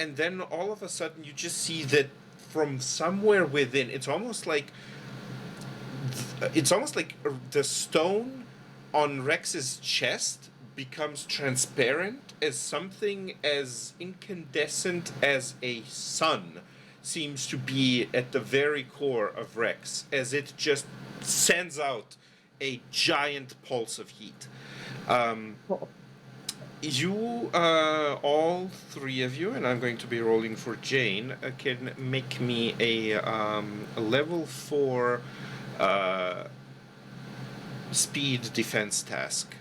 And then all of a sudden you just see that from somewhere within, it's almost like the stone on Rex's chest becomes transparent, as something as incandescent as a sun seems to be at the very core of Rex, as it just sends out a giant pulse of heat. You, all three of you, and I'm going to be rolling for Jane, can make me a level 4 speed defense task.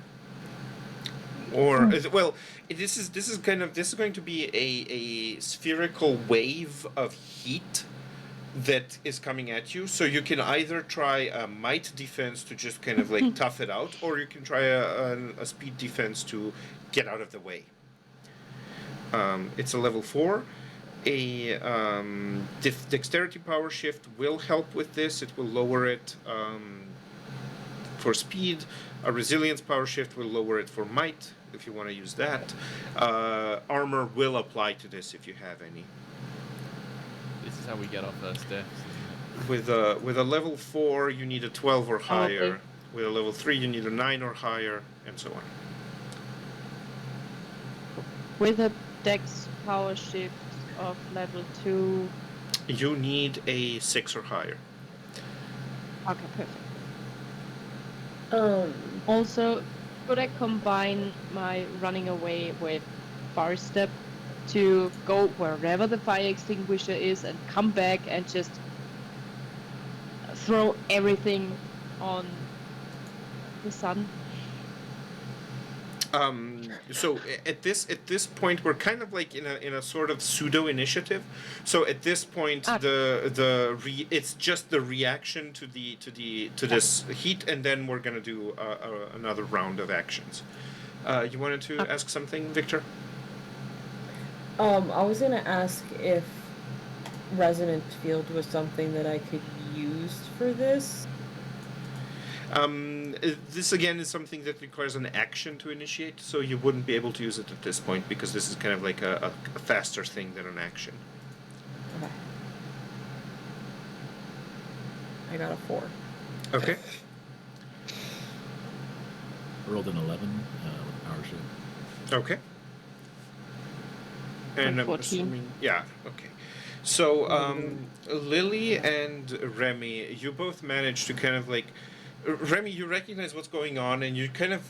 Or this is going to be a spherical wave of heat that is coming at you. So you can either try a might defense to just kind of like tough it out, or you can try a speed defense to get out of the way. It's a level 4. A dexterity power shift will help with this. It will lower it for speed. A resilience power shift will lower it for might, if you want to use that. Armor will apply to this if you have any. This is how we get our first deaths. With a level 4, you need a 12 or higher. Okay. With a level 3, you need a 9 or higher, and so on. With a dex power shift of level 2. You need a 6 or higher. Okay, perfect. Also, could I combine my running away with bar step to go wherever the fire extinguisher is and come back and just throw everything on the sun? So at this point we're kind of like in a sort of pseudo initiative. So at this point it's just the reaction to this heat, and then we're gonna do another round of actions. You wanted to ask something, Victor? I was gonna ask if resonant field was something that I could use for this? This again is something that requires an action to initiate, so you wouldn't be able to use it at this point because this is kind of like a faster thing than an action. Okay. I got a 4. Okay. Rolled an 11 with power shield. Okay. And I'm 14. assuming, yeah, okay. So, Lily and Remy, you both managed to kind of like, Remy, you recognize what's going on, and you kind of,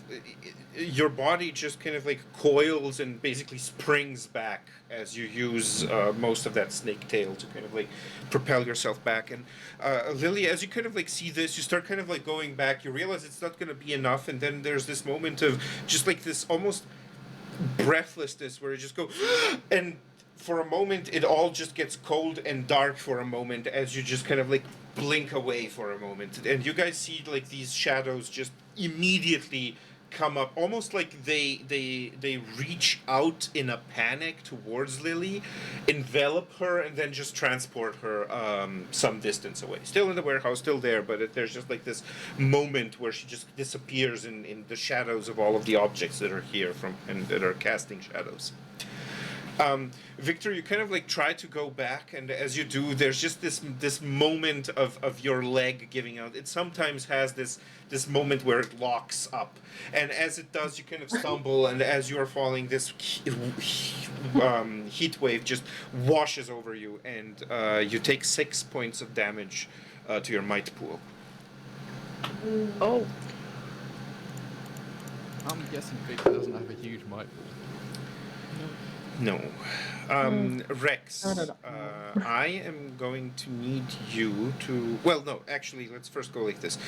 your body just kind of like coils and basically springs back as you use most of that snake tail to kind of like propel yourself back. And Lily, as you kind of like see this, you start kind of like going back. You realize it's not going to be enough, and then there's this moment of just like this almost breathlessness where you just go, and for a moment it all just gets cold and dark for a moment as you just kind of like blink away for a moment, and you guys see like these shadows just immediately come up, almost like they reach out in a panic towards Lily, envelop her, and then just transport her some distance away. Still in the warehouse, still there, but there's just like this moment where she just disappears in the shadows of all of the objects that are here and that are casting shadows. Victor, you kind of like try to go back, and as you do, there's just this moment of your leg giving out. It sometimes has this moment where it locks up, and as it does, you kind of stumble, and as you are falling, this heat wave just washes over you, and you take 6 points of damage to your might pool. Oh, I'm guessing Victor doesn't have a huge might pool. No. Rex, No. I am going to need you to... Well, no, actually, let's first go like this.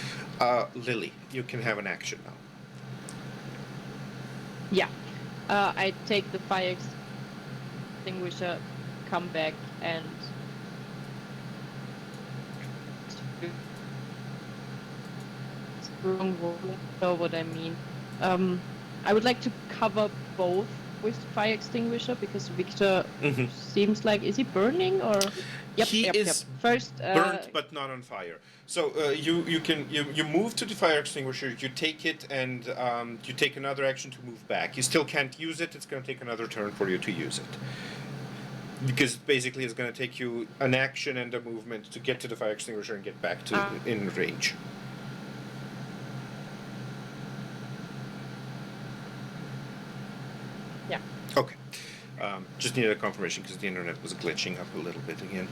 Lily, you can have an action now. yeah. I take the fire extinguisher, come back, and wrong word, know what I mean. I would like to cover both with fire extinguisher because Victor seems like, is he burning or? Yep, He yep. is First, burnt but not on fire. So you move to the fire extinguisher, you take it, and you take another action to move back. You still can't use it. It's going to take another turn for you to use it. Because basically it's going to take you an action and a movement to get to the fire extinguisher and get back to in range. Yeah. Okay. Just needed a confirmation because the internet was glitching up a little bit again.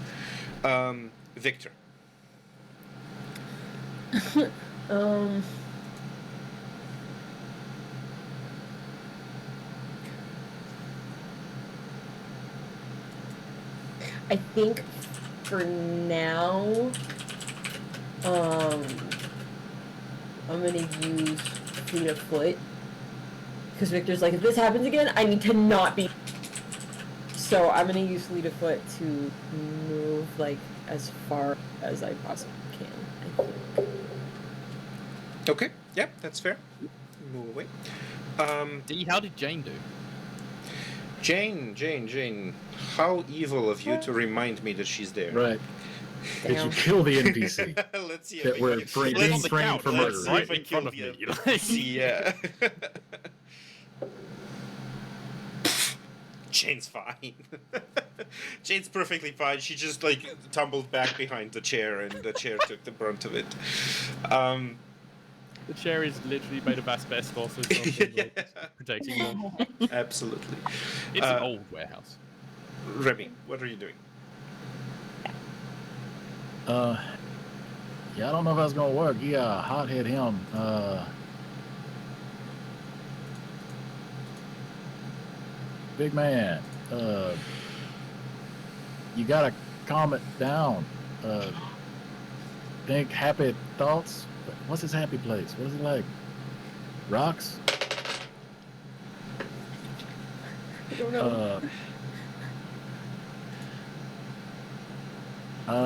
Victor. I think for now, I'm gonna use fleet of foot. Because Victor's like, if this happens again, I need to not be. So I'm gonna use fleet of foot to move like as far as I possibly can, I think. Okay. Yeah, that's fair. Move away. How did Jane do? Jane. How evil of you to remind me that she's there. Right. Did Damn. you kill the NPC? Let's see That if we're we framed- can... being framed for murder. Let's see Right if I in front of kill me. the Like, Yeah. Jane's fine. Jane's perfectly fine. She just like tumbled back behind the chair, and the chair took the brunt of it. the chair is literally made of asbestos or something, like, protecting them. Absolutely. It's an old warehouse. Remy, what are you doing? Yeah, I don't know if that's gonna work. Yeah, hot hit him. Big man, you gotta calm it down. Think happy thoughts. What's his happy place? What is it like? Rocks? I don't know.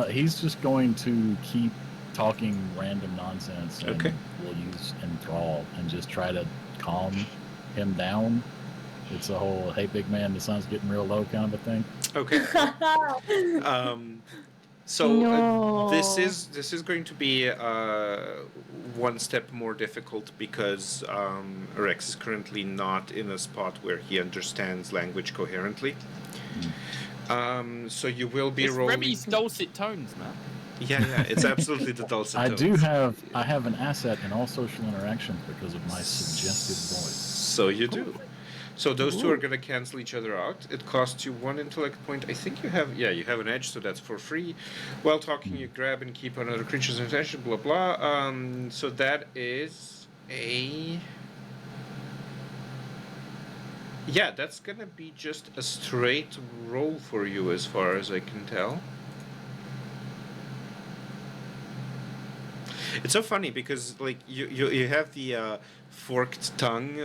He's just going to keep talking random nonsense, and Okay. we'll use enthrall and just try to calm him down. It's a whole, hey, big man, the sun's getting real low kind of a thing. Okay. So No. this is going to be one step more difficult because Rex is currently not in a spot where he understands language coherently. So you will be It's rolling. Remy's dulcet tones, man. Yeah, it's absolutely the dulcet tones. I have an asset in all social interactions because of my suggested voice. So you do. So those two are going to cancel each other out. It costs you 1 intellect point. I think you have an edge, so that's for free. While talking, you grab and keep another creature's attention, blah blah. So that is a... Yeah, that's going to be just a straight roll for you as far as I can tell. It's so funny because like you have the forked tongue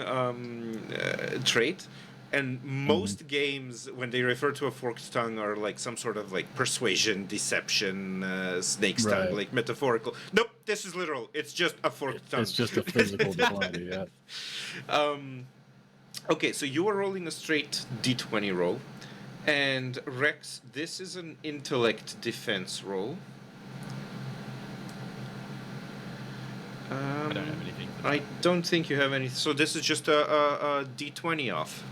trait, and most games when they refer to a forked tongue are like some sort of like persuasion, deception, snake's tongue, like metaphorical. Nope, this is literal. It's just a forked tongue. It's just a physical deformity. Yeah. Okay, so you are rolling a straight d20 roll, and Rex, this is an intellect defense roll. I don't have anything. I don't think you have any. So this is just a d20 off.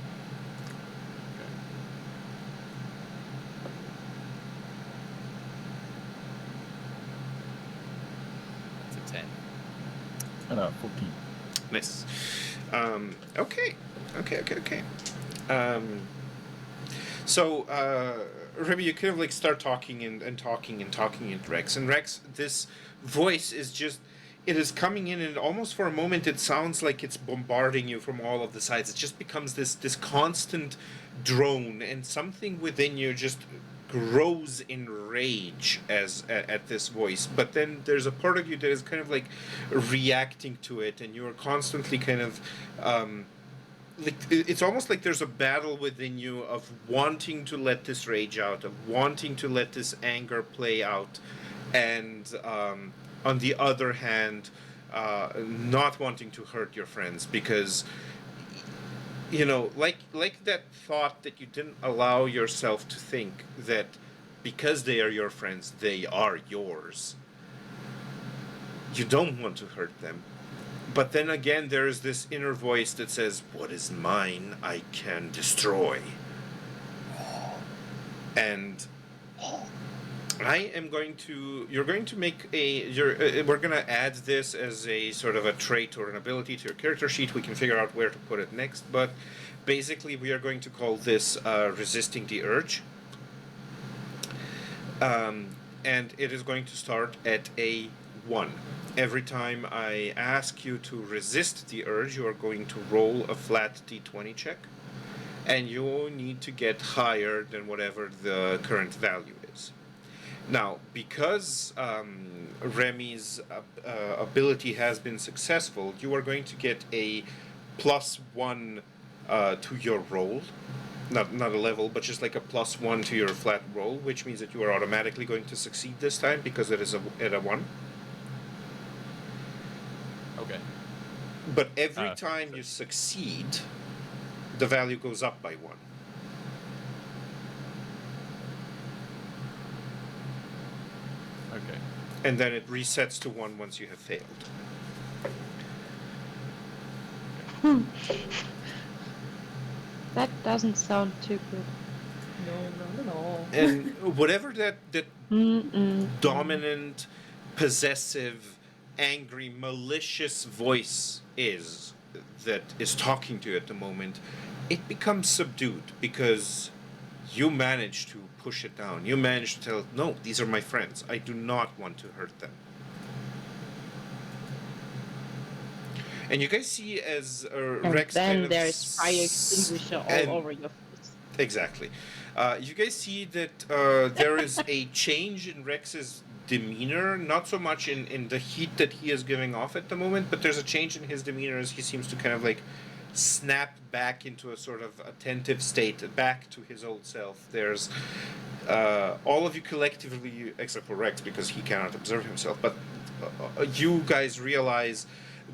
It's a 10. 14. Nice. Okay. So, Remy, you kind of like start talking and talking at Rex. And Rex, this voice is just... It is coming in, and almost for a moment it sounds like it's bombarding you from all of the sides. It just becomes this constant drone, and something within you just grows in rage at this voice. But then there's a part of you that is kind of like reacting to it, and you are constantly kind of like, it's almost like there's a battle within you of wanting to let this rage out, of wanting to let this anger play out, and on the other hand, not wanting to hurt your friends, because, you know, like that thought that you didn't allow yourself to think that because they are your friends, they are yours. You don't want to hurt them. But then again, there is this inner voice that says, what is mine, I can destroy. And you're going to make we're going to add this as a sort of a trait or an ability to your character sheet. We can figure out where to put it next, but basically we are going to call this resisting the urge. And it is going to start at a 1. Every time I ask you to resist the urge, you are going to roll a flat d20 check, and you need to get higher than whatever the current value is. Now, because Remy's ability has been successful, you are going to get a +1 to your roll. Not a level, but just like a +1 to your flat roll, which means that you are automatically going to succeed this time because it is at a 1. Okay. But every time you succeed, the value goes up by 1. Okay. And then it resets to 1 once you have failed. That doesn't sound too good. No. And whatever that dominant, possessive, angry, malicious voice is that is talking to you at the moment, it becomes subdued because you manage to push it down. You manage to tell it, no, these are my friends. I do not want to hurt them. And you guys see as Rex then kind of there's fire extinguisher all over your face. Exactly. You guys see that there is a change in Rex's demeanor, not so much in the heat that he is giving off at the moment, but there's a change in his demeanor as he seems to kind of like snap back into a sort of attentive state, back to his old self. There's all of you collectively, except for Rex because he cannot observe himself, but you guys realize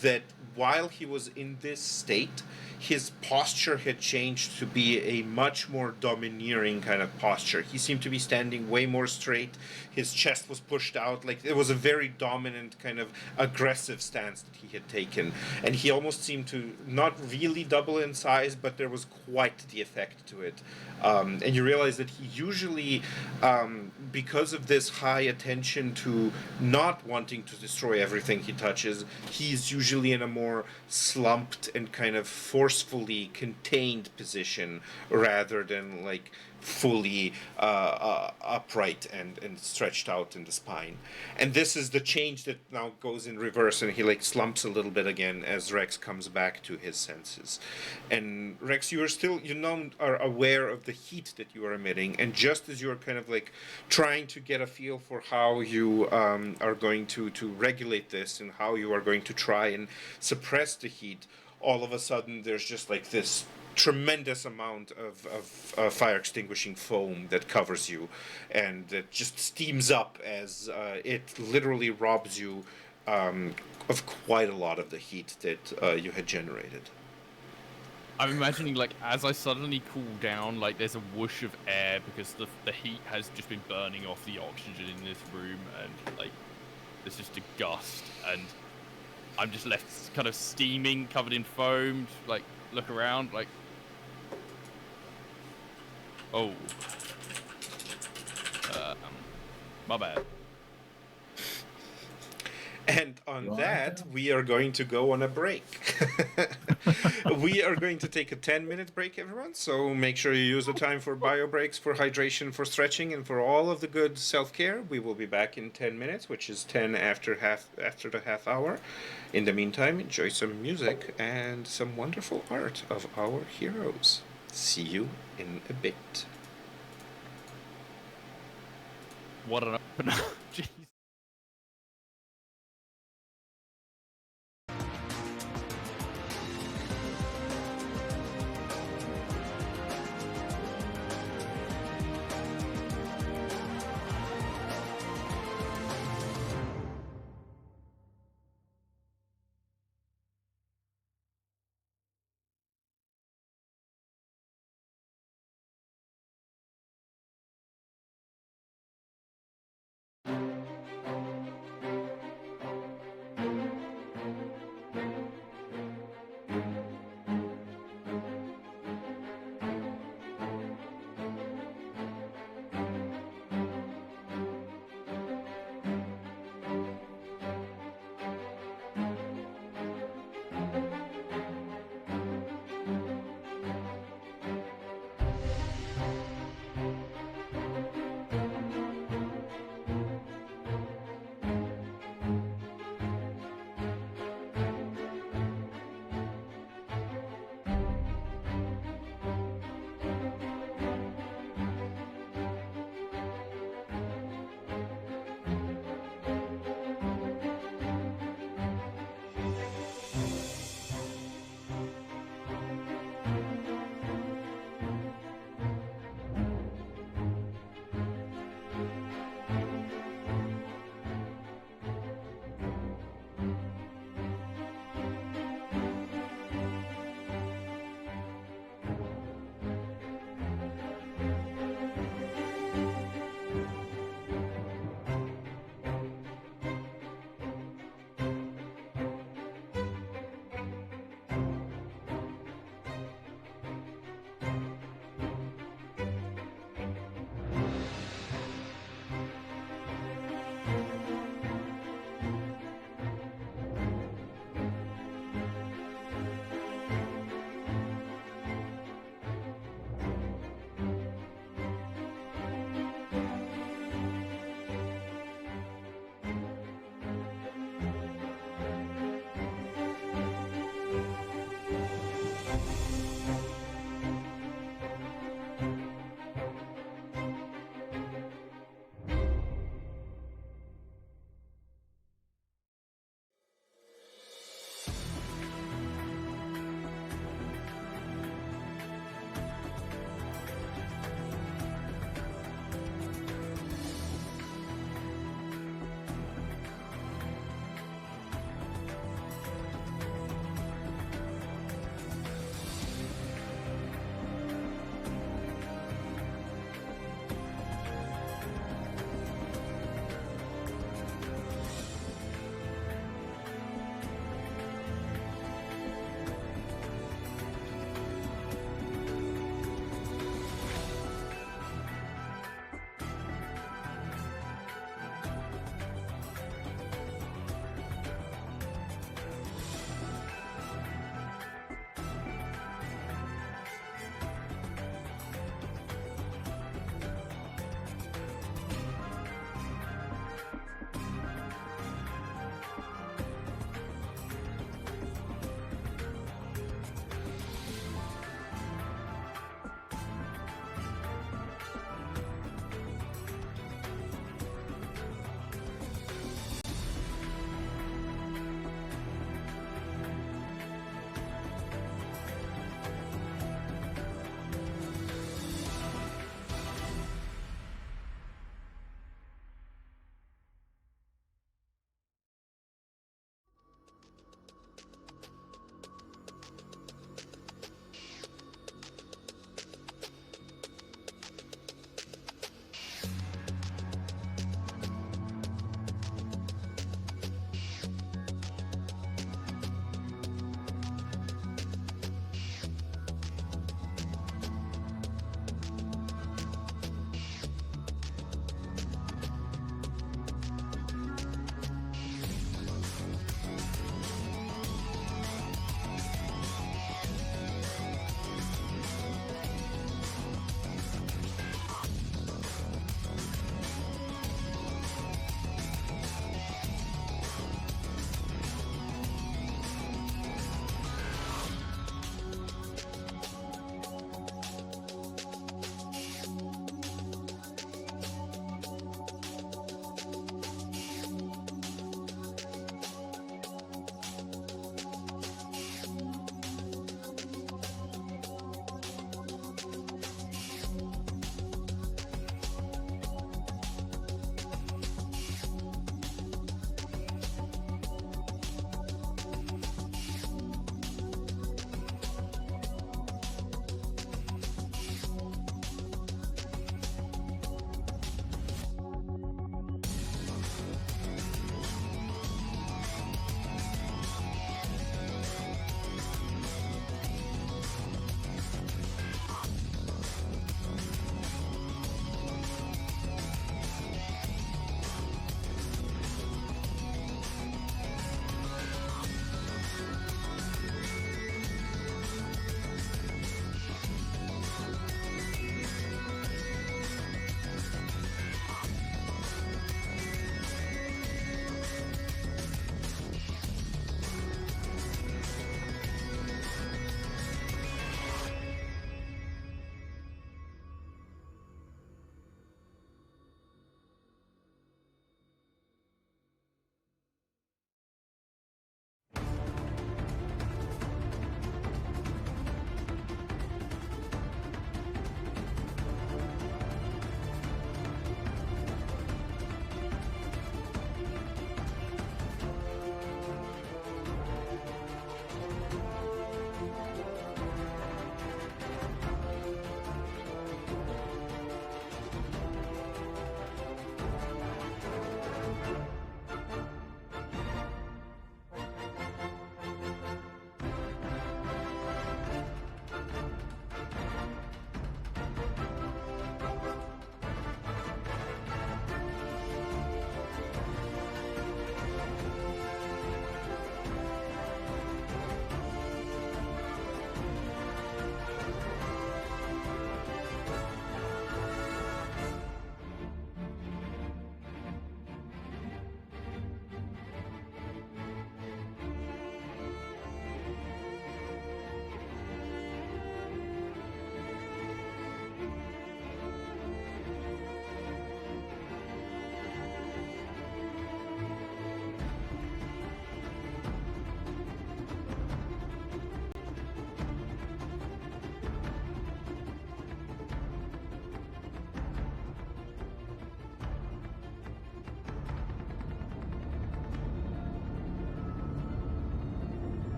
that while he was in this state, his posture had changed to be a much more domineering kind of posture. He seemed to be standing way more straight. His chest was pushed out. Like, it was a very dominant kind of aggressive stance that he had taken. And he almost seemed to not really double in size, but there was quite the effect to it. And you realize that he usually, because of this high attention to not wanting to destroy everything he touches, he's usually in a more slumped and kind of forcefully contained position rather than like fully upright and stretched out in the spine. And this is the change that now goes in reverse, and he like slumps a little bit again as Rex comes back to his senses. And Rex, you are still, you now are aware of the heat that you are emitting, and just as you are kind of like trying to get a feel for how you are going to regulate this and how you are going to try and suppress the heat, all of a sudden there's just like this tremendous amount of fire extinguishing foam that covers you, and it just steams up as it literally robs you of quite a lot of the heat that you had generated. I'm imagining, like, as I suddenly cool down, like, there's a whoosh of air because the heat has just been burning off the oxygen in this room, and, like, there's just a gust, and I'm just left kind of steaming, covered in foam, like, look around, like, oh. My bad. And on that, we are going to go on a break. We are going to take a 10-minute break, everyone. So make sure you use the time for bio breaks, for hydration, for stretching, and for all of the good self-care. We will be back in 10 minutes, which is 10 after the half hour. In the meantime, enjoy some music and some wonderful art of our heroes. See you in a bit. What an opener. Jeez.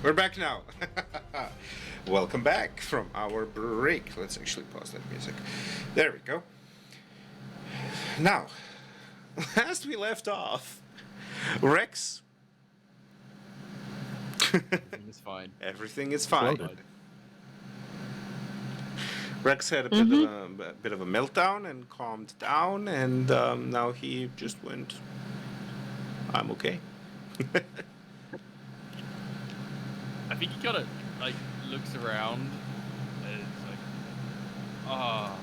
We're back now. Welcome back from our break. Let's actually pause that music. There we go. Now, last we left off, Rex. Everything is fine. Everything is fine. Floated. Rex had a bit of a meltdown and calmed down, and now he just went, I'm okay. I think he kind of like looks around and it's like, ah,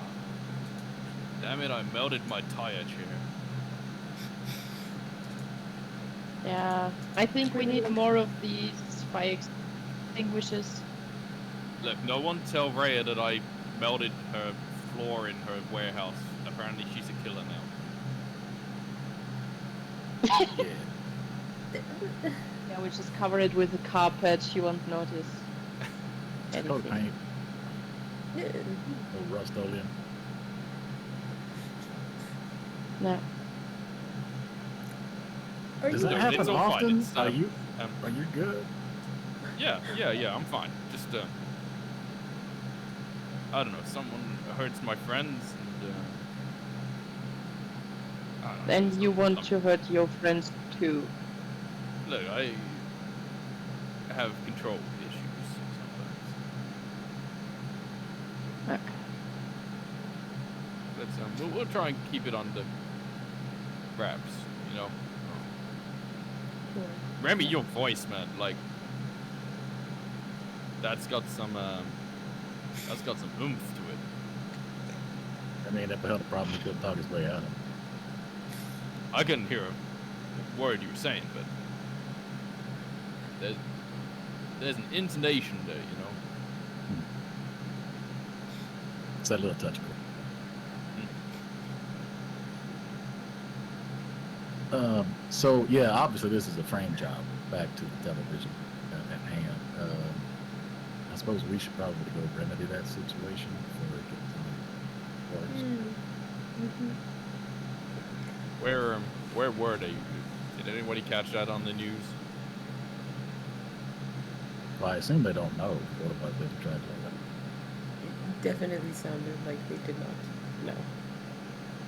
damn it! I melted my tire chair. Yeah, I think we need more of these fire extinguishers. Look, no one tell Rhea that I melted her floor in her warehouse. Apparently, she's a killer now. Yeah. Yeah, we just cover it with a carpet. She won't notice Coat anything. paint. No Rust-Oleum. No. Does No, that happen it's all fine. often? It's, Are you um, good? Yeah, I'm fine. Just, I don't know, someone hurts my friends, and, I don't know, Then you want to hurt your friends too. Look, I have control issues sometimes. Okay. Let's, we'll try and keep it under wraps, you know? Remy, your voice, man, like, that's got some oomph to it. I mean, if I had a problem, he couldn't talk his way out of it. I couldn't hear a word you were saying, but there's an intonation there, you know? It's that little touch cool. So yeah, obviously this is a frame job. Back to the television at hand. I suppose we should probably go remedy that situation before it gets worse. Where were they? Did anybody catch that on the news? Well, I assume they don't know. What about they tried to? Definitely sounded like they did not. No.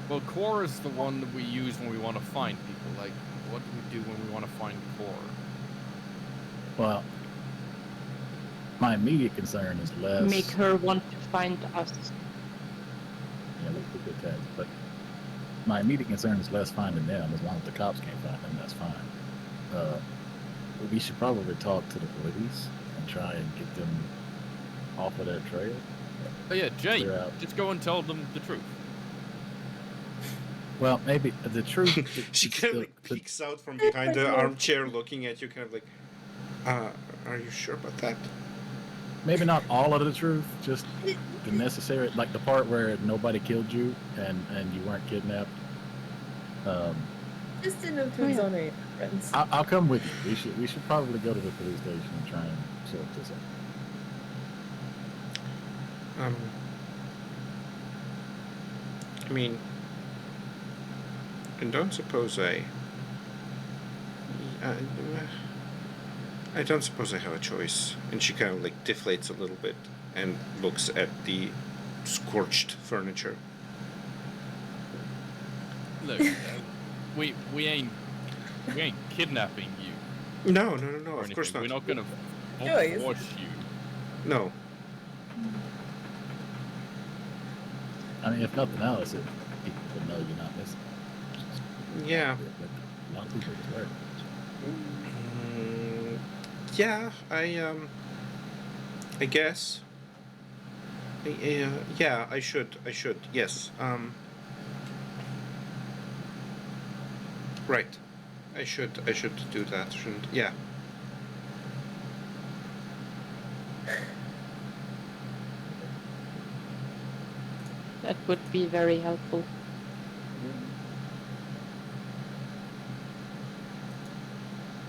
Well, core is the one that we use when we want to find people. Like, what do we do when we want to find core? Well, my immediate concern is less. Make her want to find us. Yeah, let's look at that. But my immediate concern is less finding them. As long as the cops can't find them, that's fine. We should probably talk to the police and try and get them off of their trail. Oh yeah, Jay, Clear out. just go and tell them the truth. Well, maybe the truth. She it's kind of like peeks out from behind the armchair, looking at you, kind of like, are you sure about that? maybe not all of the truth, just the necessary, like the part where nobody killed you and you weren't kidnapped. Just enough to exonerate friends. I'll come with you. We should probably go to the police station and try and sort this out. I mean, I don't suppose I don't suppose I have a choice. And she kind of like deflates a little bit and looks at the scorched furniture. Look, we ain't kidnapping you. No, or of anything. course not. We're not gonna Joyce. force you. No. I mean, if nothing else, if people would know you're not missing. Yeah. A lot of people just work. Yeah, I guess. Yeah, I should. Yes. Right. I should do that, shouldn't? Yeah. That would be very helpful.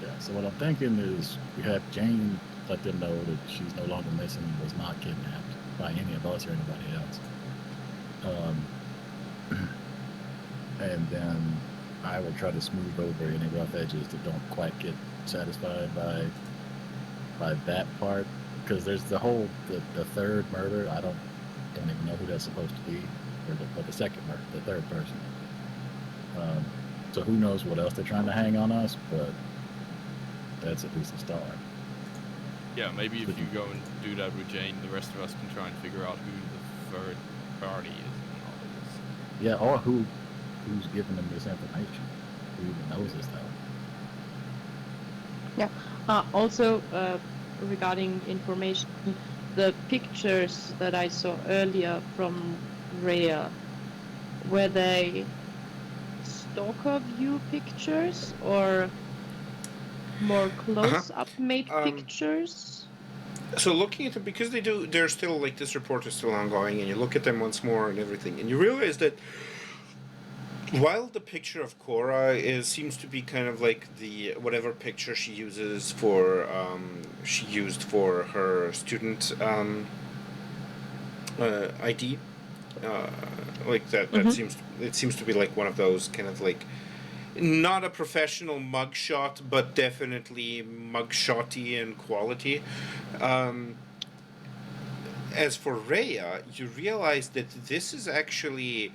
Yeah, so what I'm thinking is we have Jane let them know that she's no longer missing and was not kidnapped by any of us or anybody else. And then I will try to smooth over any rough edges that don't quite get satisfied by by that part, because there's the whole the third murder. I don't even know who that's supposed to be, or the second murder, the third person. So who knows what else they're trying to hang on us, but that's at least a start. Yeah, maybe if you go and do that with Jane, the rest of us can try and figure out who the third party is and all of this. Yeah, or who's giving them this information? Who even knows this stuff? Yeah. Also, regarding information, the pictures that I saw earlier from Rhea, were they stalker view pictures or more close-up made pictures? So looking at them, because they're still like, this report is still ongoing, and you look at them once more and everything, and you realize that while the picture of Cora seems to be kind of like the whatever picture she uses for she used for her student ID, like that seems to be like one of those kind of like, not a professional mugshot, but definitely mugshotty in quality. As for Rhea, you realize that this is actually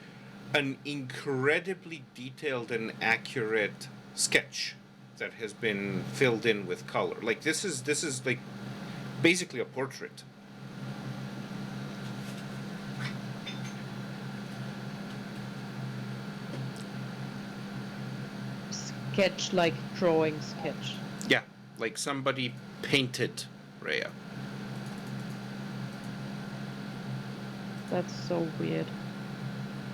an incredibly detailed and accurate sketch that has been filled in with color. Like this is like basically a portrait. Sketch, like drawing sketch. Yeah, like somebody painted Rhea. That's so weird.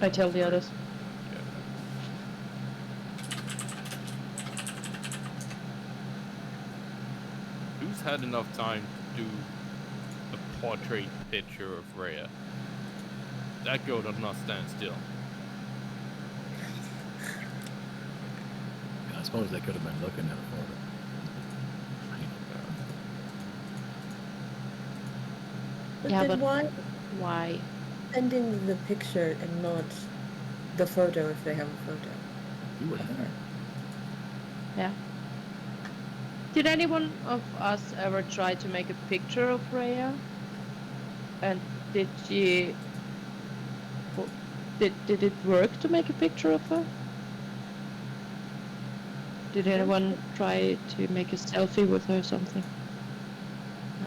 I tell the others. Who's had enough time to do a portrait picture of Rhea? That girl does not stand still. I suppose they could have been looking at a photo. But Yeah, then but- why Why? send in the picture and not the photo if they have a photo? You were there. Yeah. Did anyone of us ever try to make a picture of Rhea? And did she... Did it work to make a picture of her? Did anyone try to make a selfie with her or something?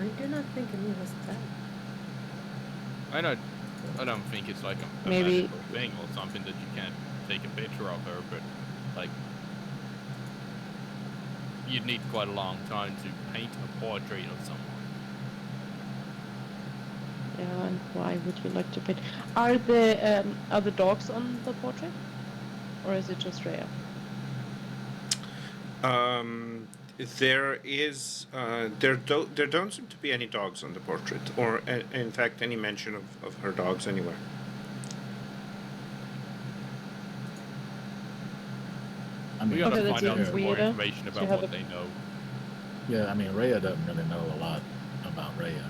I do not think any of us did. I don't think it's like a Maybe- magical thing or something that you can't take a picture of her, but like you'd need quite a long time to paint a portrait of someone. Yeah, and why would you like to paint? Are the dogs on the portrait? Or is it just Rhea? There is there don't seem to be any dogs on the portrait, or in fact any mention of her dogs anywhere. I We mean, gotta Okay, find that's out even some more weirder information to about have what a- they know. yeah, I mean, Rhea doesn't really know a lot about Rhea,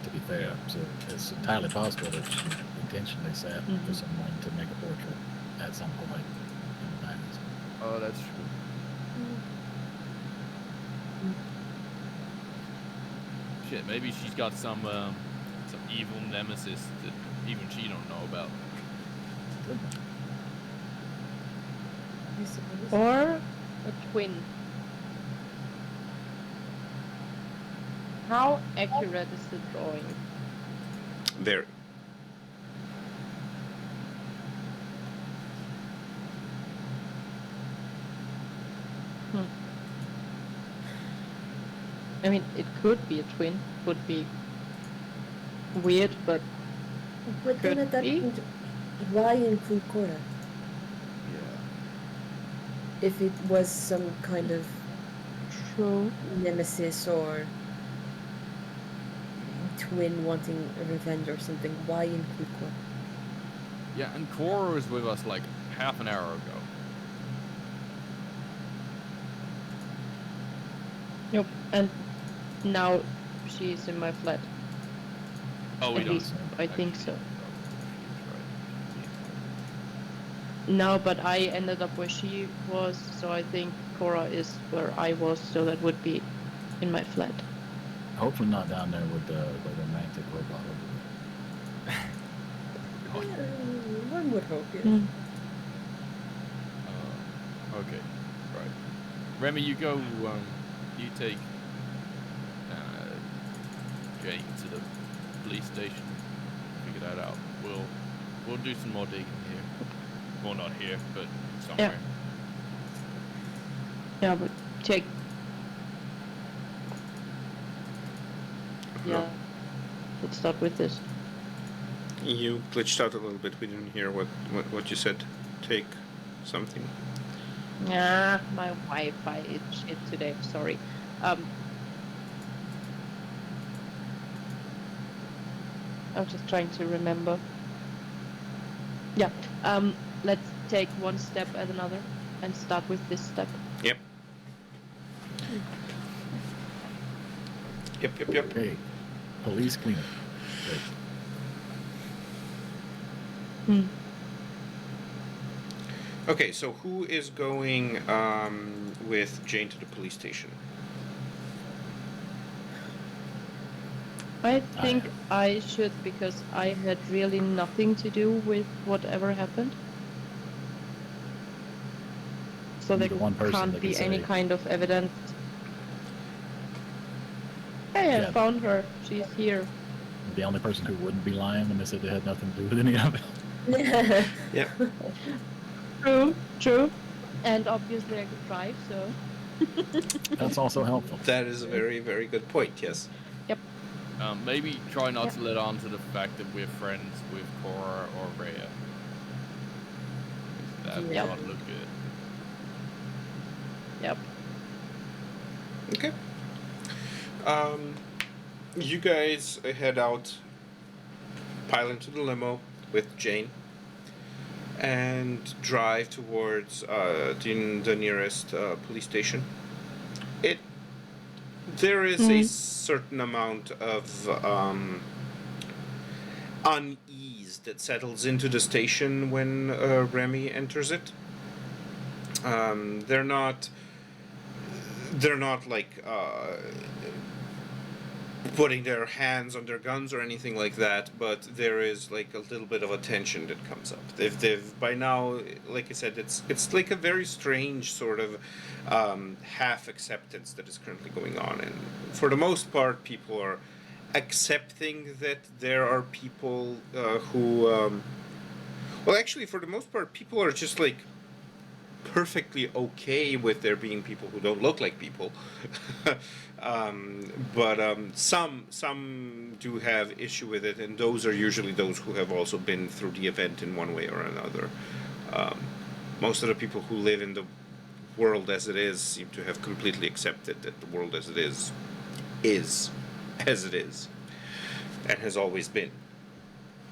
to be fair. Yeah. So it's entirely possible that she intentionally sat for Mhm. someone to make a portrait at some point in the past. Oh, that's true. Shit, maybe she's got some evil nemesis that even she don't know about. I suppose. Or a twin? How accurate is the drawing? Very. I mean, it could be a twin, could be weird, but But then Could at that be. point, why include Cora? Yeah. If it was some kind of true. nemesis or twin wanting revenge or something, why include Cora? Yeah, and Cora was with us like half an hour ago. Yep. And now she's in my flat. Oh, we At don't. least I think actually so. know. No, but I ended up where she was, so I think Cora is where I was, so that would be in my flat. Hopefully not down there with the romantic robot over One would hope, yes. Mm. Okay, right. Remy, you go. You take Jane to the police station. Figure that out. We'll do some more digging here. Well, not here, but somewhere. Yeah, but take. Yeah. Let's start with this. You glitched out a little bit. We didn't hear what you said. Take something. Yeah, my Wi-Fi is shit today. Sorry. I'm just trying to remember. Yeah. Let's take one step at another and start with this step. Yep. Yep. Okay. Police cleanup. Great. Okay, so who is going with Jane to the police station? I think I should, because I had really nothing to do with whatever happened. So there The one person can't that be can any say- kind of evidence. Hey, I Yeah. found her. She's here. The only person who wouldn't be lying when they said they had nothing to do with any of it. Yep. True. And obviously I could drive, so. That's also helpful. That is a very, very good point, yes. Maybe try not to let on to the fact that we're friends with Cora or Rhea. That would Yep. not look good. Yep. Okay. You guys head out, pile into the limo with Jane, and drive towards the nearest police station. There is a certain amount of unease that settles into the station when Remy enters it. They're not like putting their hands on their guns or anything like that, but there is like a little bit of a tension that comes up. They've by now, like I said, it's like a very strange sort of half acceptance that is currently going on, and for the most part, people are accepting that there are people who, well, actually, for the most part, people are just like perfectly okay with there being people who don't look like people. But some do have issue with it, and those are usually those who have also been through the event in one way or another. Most of the people who live in the world as it is seem to have completely accepted that the world as it is as it is, and has always been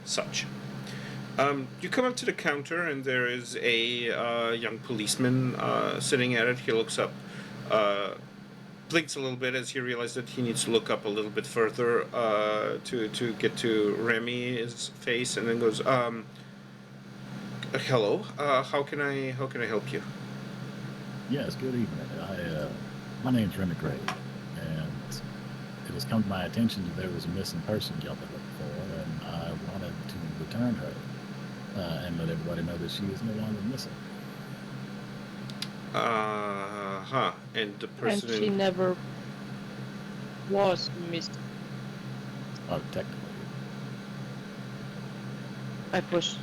such. You come up to the counter, and there is a young policeman sitting at it. He looks up, blinks a little bit as he realizes that he needs to look up a little bit further to get to Remy's face, and then goes, "Hello. How can I help you?" Yes, good evening. My name's Remy Gray, and it has come to my attention that there was a missing person y'all been looking for, and I wanted to return her and let everybody know that she is no longer missing. And the And person. she never was missed. Oh, technically. I pushed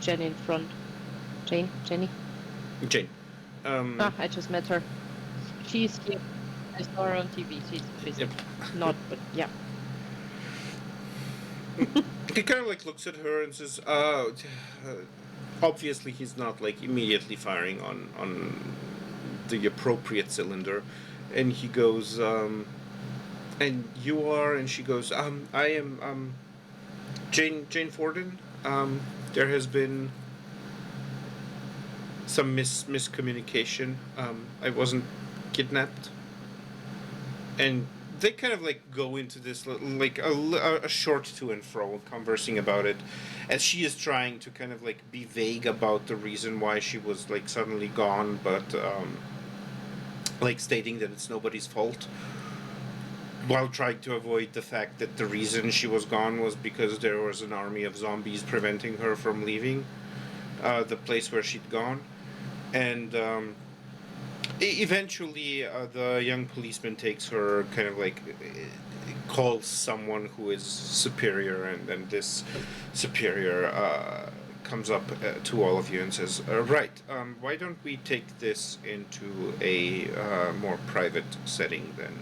Jenny in front. Jenny? Jane. I just met her. She's here. I saw her on TV. She's busy. Yep. Not, but yeah. He kind of like looks at her and says, obviously he's not like immediately firing on the appropriate cylinder, and he goes, and you are, and she goes, I am Jane Forden. There has been some miscommunication. I wasn't kidnapped, and they kind of like go into this like a short to and fro conversing about it, as she is trying to kind of like be vague about the reason why she was like suddenly gone, but like stating that it's nobody's fault. while trying to avoid the fact that the reason she was gone was because there was an army of zombies preventing her from leaving the place where she'd gone. And eventually, the young policeman takes her, kind of like calls someone who is superior, and then this superior comes up to all of you and says, right, why don't we take this into a more private setting than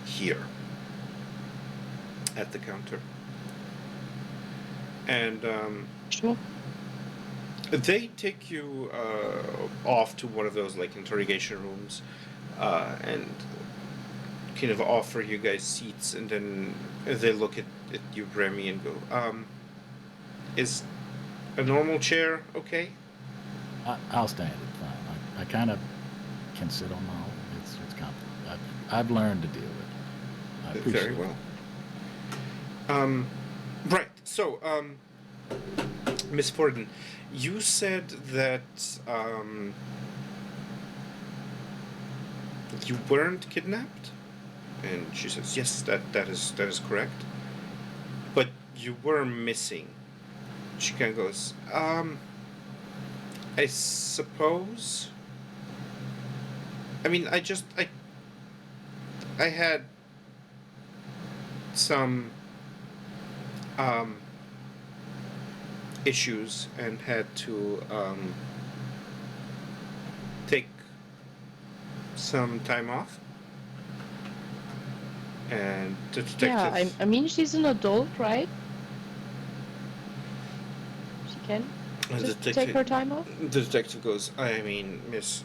here at the counter. And Sure. they take you off to one of those like interrogation rooms and kind of offer you guys seats, and then they look at you, Remy, and go, is a normal chair okay? I'll stand it fine. I kind of can sit on my own. It's comfortable. I've learned to deal with it. I appreciate Very it. well. Right, so, Miss Forden, you said that you weren't kidnapped? And she says, yes, that is correct. But you were missing. She kind of goes, I suppose. I mean, I had some issues and had to take some time off. And the detective. Yeah, I mean, she's an adult, right? She can the just detective, take her time off. The detective goes, I mean, Miss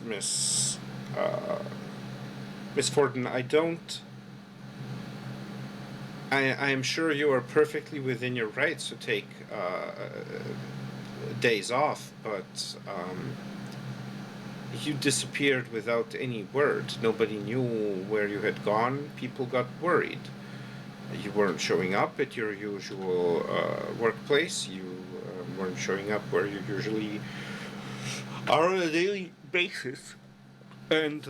Forden, I don't. I am sure you are perfectly within your rights to take days off, but you disappeared without any word. Nobody knew where you had gone. People got worried. You weren't showing up at your usual workplace. You weren't showing up where you usually are on a daily basis. And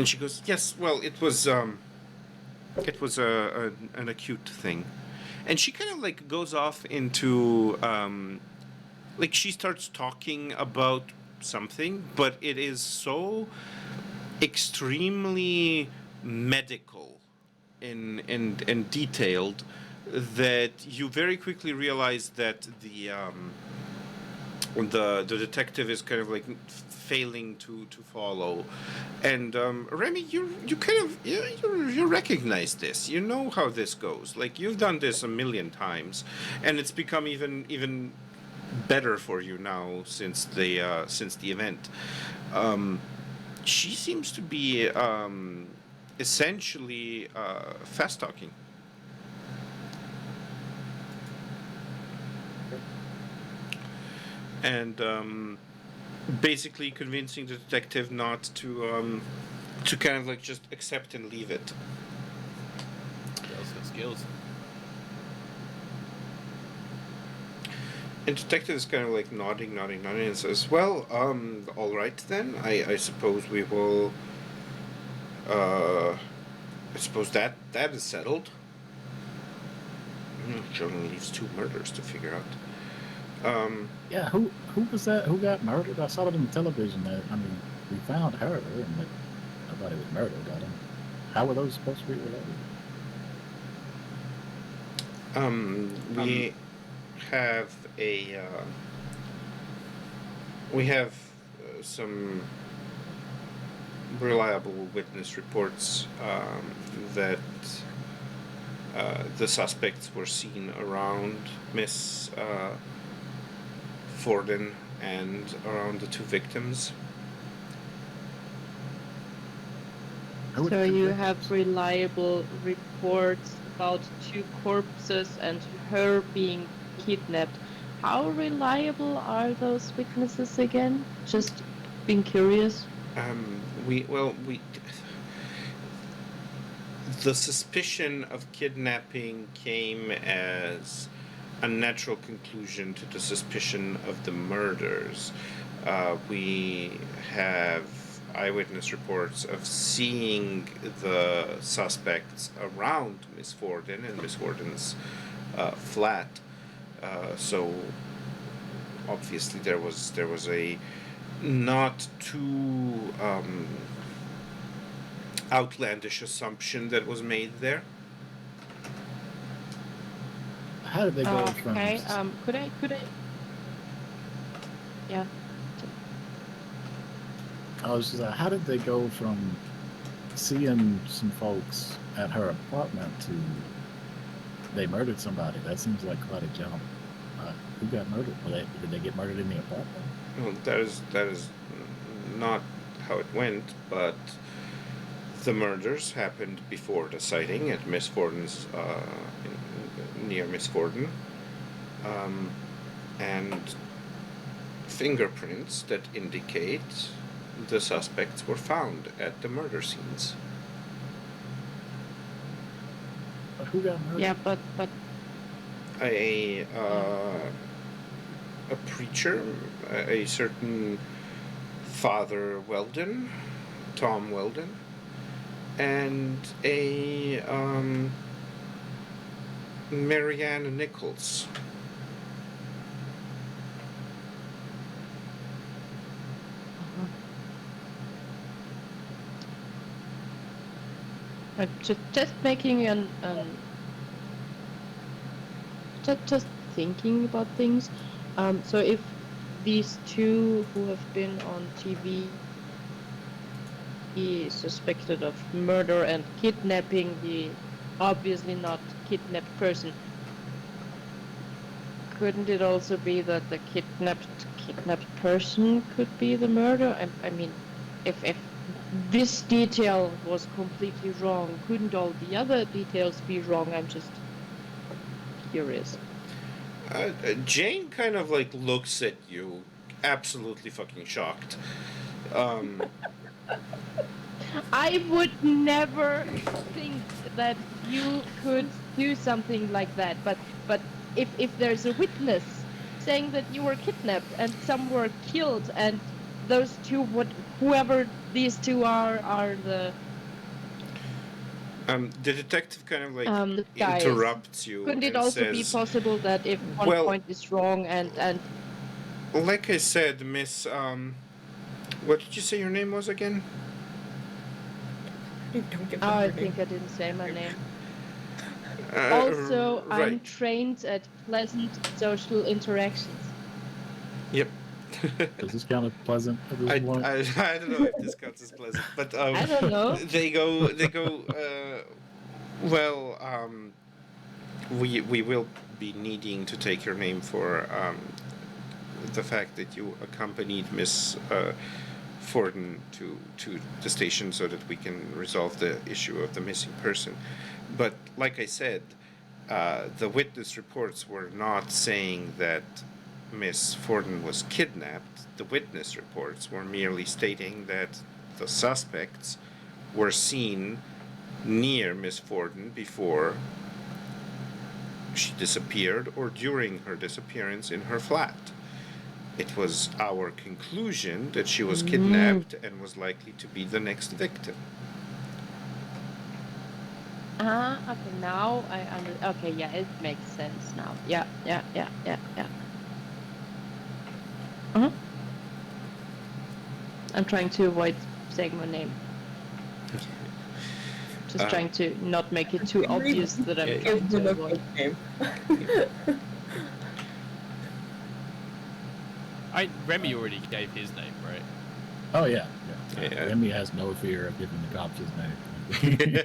she goes, yes, well, it was an acute thing. And she kind of like goes off into like she starts talking about something, but it is so extremely medical and detailed that you very quickly realize that the detective is kind of like failing to follow. And Remy, you kind of you recognize this. You know how this goes. Like you've done this a million times, and it's become even better for you now since the event. She seems to be essentially fast talking. And basically convincing the detective not to kind of like just accept and leave it. Girls got skills. And detective is kind of like nodding, and says, "Well, all right then. I suppose we will. I suppose that is settled. She only leaves 2 murders to figure out. Yeah, who was that? Who got murdered? I saw it on television. I mean, we found her, and like, nobody was murdered. How were those supposed to be related? We have some reliable witness reports that the suspects were seen around Miss Forden and around the 2 victims. So you have reliable reports about 2 corpses and her being kidnapped. How reliable are those witnesses again? Just being curious. The suspicion of kidnapping came as a natural conclusion to the suspicion of the murders. We have eyewitness reports of seeing the suspects around Miss Forden and Miss Forden's flat. So obviously there was a not too outlandish assumption that was made there. How did they go from? Okay. Could I? Yeah. I was just how did they go from seeing some folks at her apartment to they murdered somebody? That seems like quite a jump. Who got murdered? Did they get murdered in the apartment? Well, that is not how it went, but the murders happened before the sighting at Miss Forden's near Miss Forden, and fingerprints that indicate the suspects were found at the murder scenes. But who got murdered? Yeah, but A preacher, a certain Father Weldon, Tom Weldon, and a Marianne Nichols. just making just thinking about things. So if these two who have been on TV suspected of murder and kidnapping the obviously not kidnapped person, couldn't it also be that the kidnapped person could be the murderer? I mean, if this detail was completely wrong, couldn't all the other details be wrong? I'm just curious. Jane kind of like looks at you, absolutely fucking shocked. I would never think that you could do something like that, but if there's a witness saying that you were kidnapped and some were killed, and those two, whoever these two are the detective kind of like guys. interrupts you. Couldn't it and also says, be possible that if one point is wrong and like I said, Miss what did you say your name was again? Don't give them I her think name. I didn't say my name. Uh, Also, I'm right. trained at pleasant social interactions. Yep. Does this count as pleasant at this point? I don't know if this counts as pleasant, but I don't know. they go well, we will be needing to take your name for the fact that you accompanied Miss Forden to the station so that we can resolve the issue of the missing person. But like I said, the witness reports were not saying that Miss Forden was kidnapped. The witness reports were merely stating that the suspects were seen near Miss Forden before she disappeared or during her disappearance in her flat. It was our conclusion that she was kidnapped and was likely to be the next victim. Okay, now okay, yeah, it makes sense now. Yeah. I'm trying to avoid saying my name. Just trying to not make it too obvious that I'm trying to avoid. Remy already gave his name, right? Oh yeah. Yeah. Remy has no fear of giving the cops his name.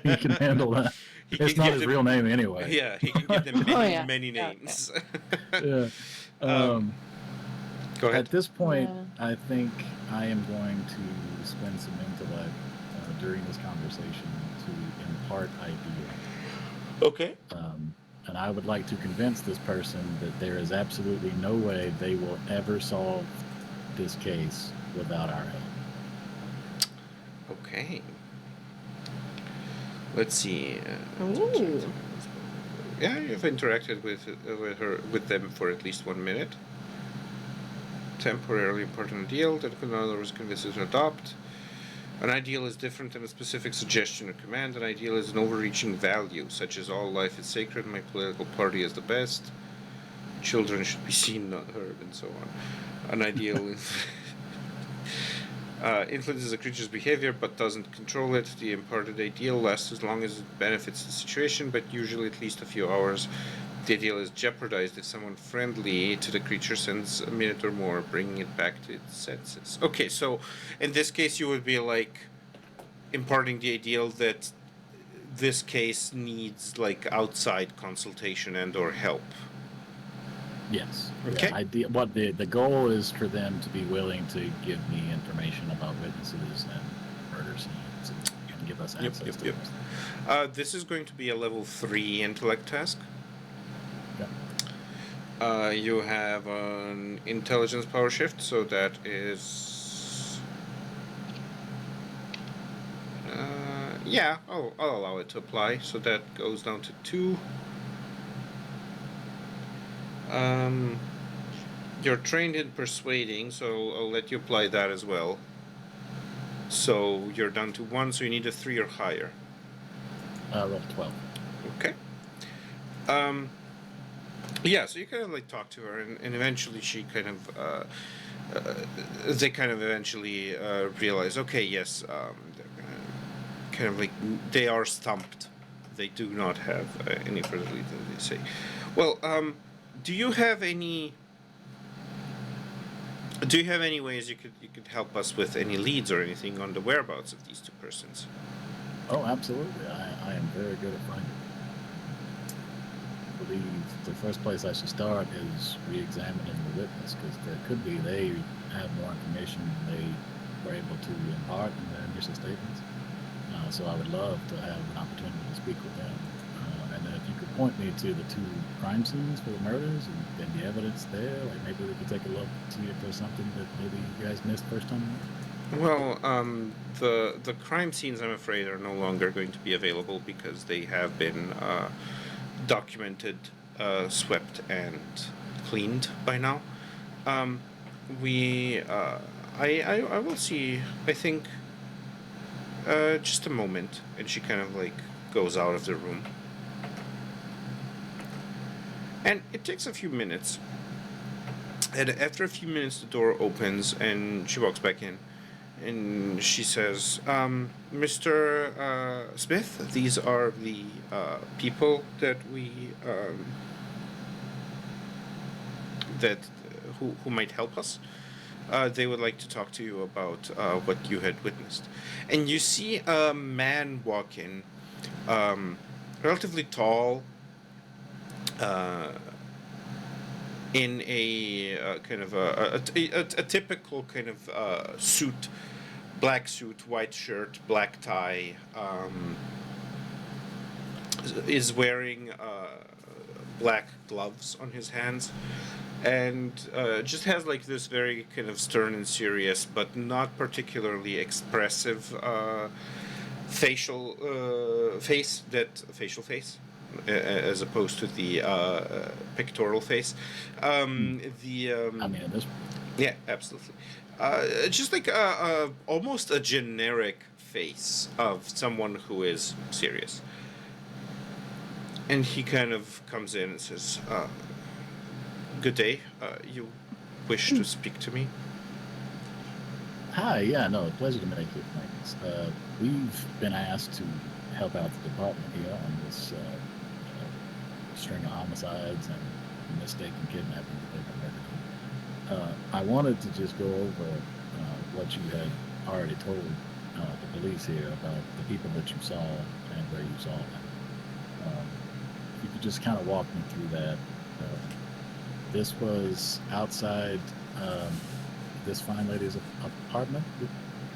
He can handle that. He It's can not give his them- real name anyway. Yeah, he can give them many, Oh, yeah. many Yeah, names. Yeah. Go ahead. At this point, Yeah. I think I am going to spend some intellect during this conversation to impart idea. Okay. And I would like to convince this person that there is absolutely no way they will ever solve this case without our help. Okay. Let's see. Ooh. Yeah, you've interacted with them for at least 1 minute. Temporarily important deal that could was convinced to adopt. An ideal is different than a specific suggestion or command. An ideal is an overreaching value, such as all life is sacred, my political party is the best, children should be seen, not heard, and so on. An ideal influences a creature's behavior but doesn't control it. The imparted ideal lasts as long as it benefits the situation, but usually at least a few hours. The ideal is jeopardized if someone friendly to the creature sends a minute or more, bringing it back to its senses. Okay, so in this case, you would be like imparting the ideal that this case needs like outside consultation and or help. Yes. Okay. Yeah, what the goal is for them to be willing to give me information about witnesses and murder scenes and give us access to those. This is going to be a level 3 intellect task. Yeah. You have an intelligence power shift, so that is... yeah, I'll allow it to apply, so that goes down to 2. You're trained in persuading, so I'll let you apply that as well. So you're down to 1, so you need a 3 or higher. Level 12. Okay. Yeah, so you kind of like talk to her, and eventually she kind of, they kind of eventually realize, okay, yes, they're gonna kind of like, they are stumped. They do not have any further lead, they say. Well, do you have any ways you could help us with any leads or anything on the whereabouts of these two persons? Oh, absolutely. I am very good at finding. I believe the first place I should start is re-examining the witness, because there could be they have more information than they were able to impart in their initial statements. So I would love to have an opportunity to speak with them. And then if you could point me to the 2 crime scenes for the murders and the evidence there, like maybe we could take a look, see if there's something that maybe you guys missed first time. Well, the crime scenes, I'm afraid, are no longer going to be available because they have been documented, swept, and cleaned by now. I will see. I think. Just a moment, and she kind of like goes out of the room. And it takes a few minutes. And after a few minutes, the door opens, and she walks back in. And she says, Mr. Smith, these are the people that we... who might help us. They would like to talk to you about what you had witnessed. And you see a man walk in, relatively tall, in a kind of a typical kind of suit, black suit, white shirt, black tie, is wearing black gloves on his hands, and just has like this very kind of stern and serious, but not particularly expressive facial face, as opposed to the pictorial face. I mean, this. Yeah, absolutely. Just like almost a generic face of someone who is serious. And he kind of comes in and says, good day. You wish to speak to me? Hi, yeah, no, pleasure to make your acquaintance. We've been asked to help out the department here on this string of homicides and mistaken kidnapping that they've been murdered. I wanted to just go over what you had already told the police here about the people that you saw and where you saw them. If you could just kind of walk me through that. This was outside this fine lady's apartment.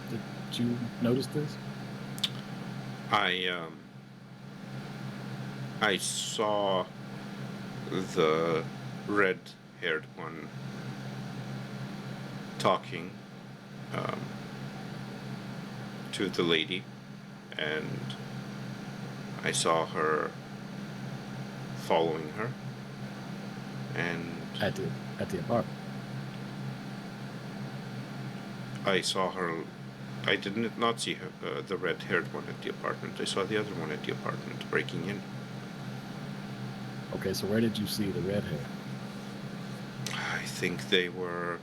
Did you notice this? I saw the red-haired one talking to the lady, and I saw her following her, and At the apartment. I saw her I did not see her, the red-haired one at the apartment. I saw the other one at the apartment breaking in. Okay, so where did you see the red hair? I think they were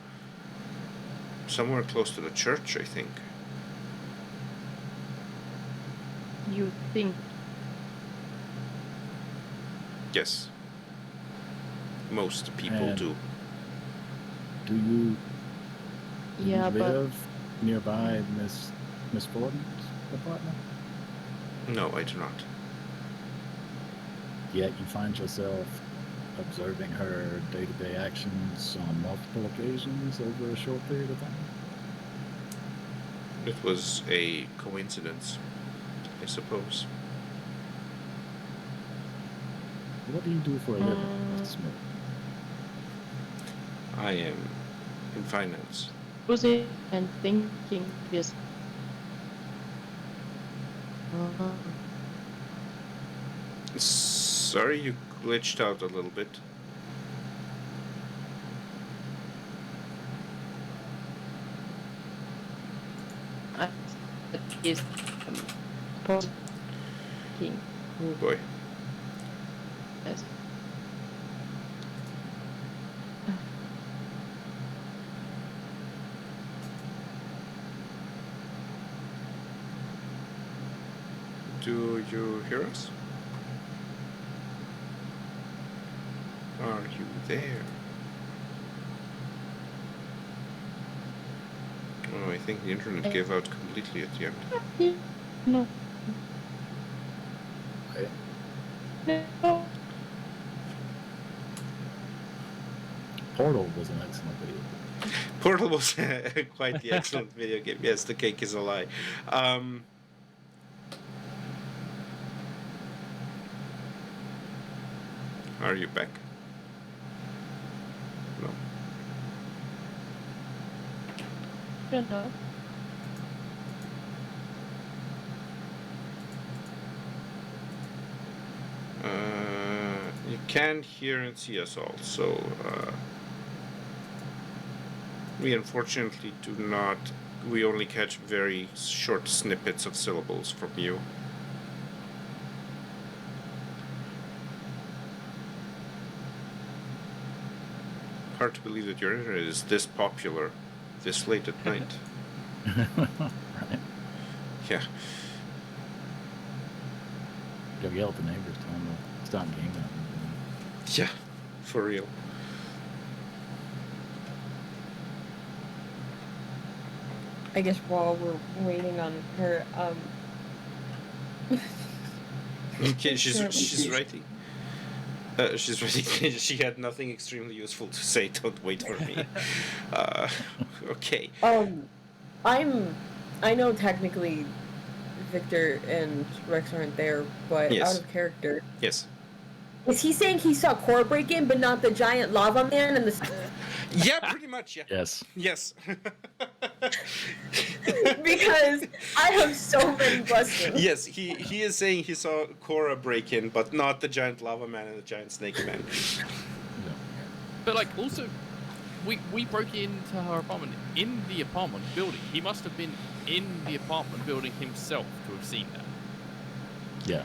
somewhere close to the church, I think. You think? Yes. Most people And do. Do you Yeah, but live nearby Miss Gordon's apartment? No, I do not. Yet you find yourself observing her day-to-day actions on multiple occasions over a short period of time? It was a coincidence, I suppose. What do you do for a living, Mr. Smith? I am in finance. losing and thinking this. Sorry, you glitched out a little bit. Is positive. Oh boy. Yes. Do you hear us? Are you there? Oh, I think the internet gave out completely at the end. No. Okay. No. Portal was an excellent video. Portal was quite the excellent video game. Yes, the cake is a lie. Are you back? No. Don't know. You can hear and see us all, so we unfortunately do not. We only catch very short snippets of syllables from you. Hard to believe that your internet is this popular this late at night. Right. Yeah. Go yell at the neighbors, tell them to stop gaming. Yeah, for real. I guess while we're waiting on her, Okay, she's writing. She's writing. She had nothing extremely useful to say. Don't wait for me. Okay. I know technically Victor and Rex aren't there, but Yes. out of character. Yes. Is he saying he saw Cora break in, but not the giant lava man and the? Yeah, pretty much. Yeah. Yes. Yes. Because I have so many questions. Yes, he is saying he saw Cora break in, but not the giant lava man and the giant snake man. Yeah. But like also, we broke into her apartment in the apartment building. He must have been in the apartment building himself to have seen that. Yeah,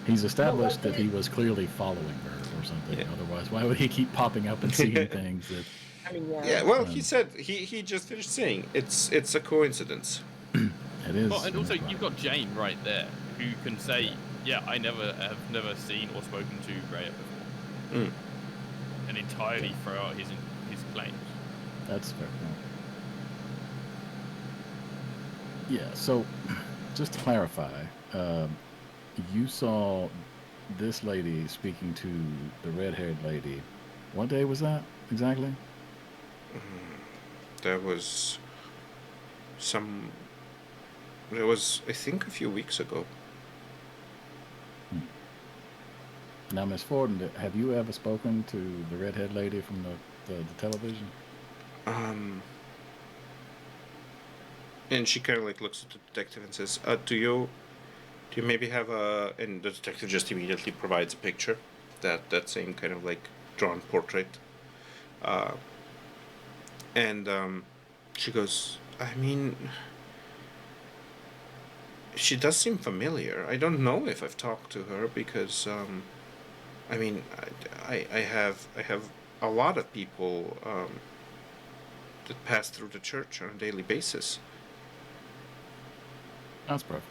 he's established that he was clearly following her or something. Yeah. Otherwise, why would he keep popping up and seeing things that? I mean, yeah. Yeah, well, he said he just finished saying it's a coincidence. It is. Well, and also you've got Jane right there who can say, yeah, I have never seen or spoken to Rhea before, and entirely throw out his claims. That's fair point. Yeah. So, just to clarify, you saw this lady speaking to the red-haired lady. What day was that exactly? That was It was, I think, a few weeks ago. Now, Miss Forden, have you ever spoken to the redhead lady from the television? And she kind of like looks at the detective and says, "Do you maybe have a?" And the detective just immediately provides a picture, that same kind of like drawn portrait. And she goes, "I mean, She does seem familiar. I don't know if I've talked to her because, I mean, I have a lot of people that pass through the church on a daily basis. That's perfect.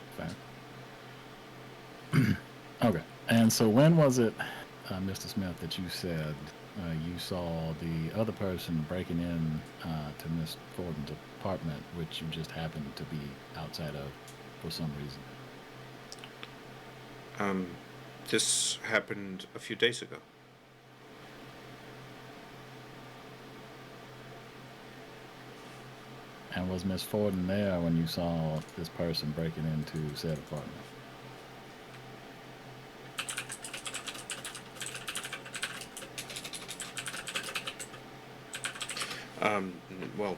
Fine. Okay. And so when was it, Mr. Smith, that you said you saw the other person breaking in to Miss Forden's apartment, which you just happened to be outside of for some reason? This happened a few days ago. And was Miss Forden there when you saw this person breaking into said apartment? Well,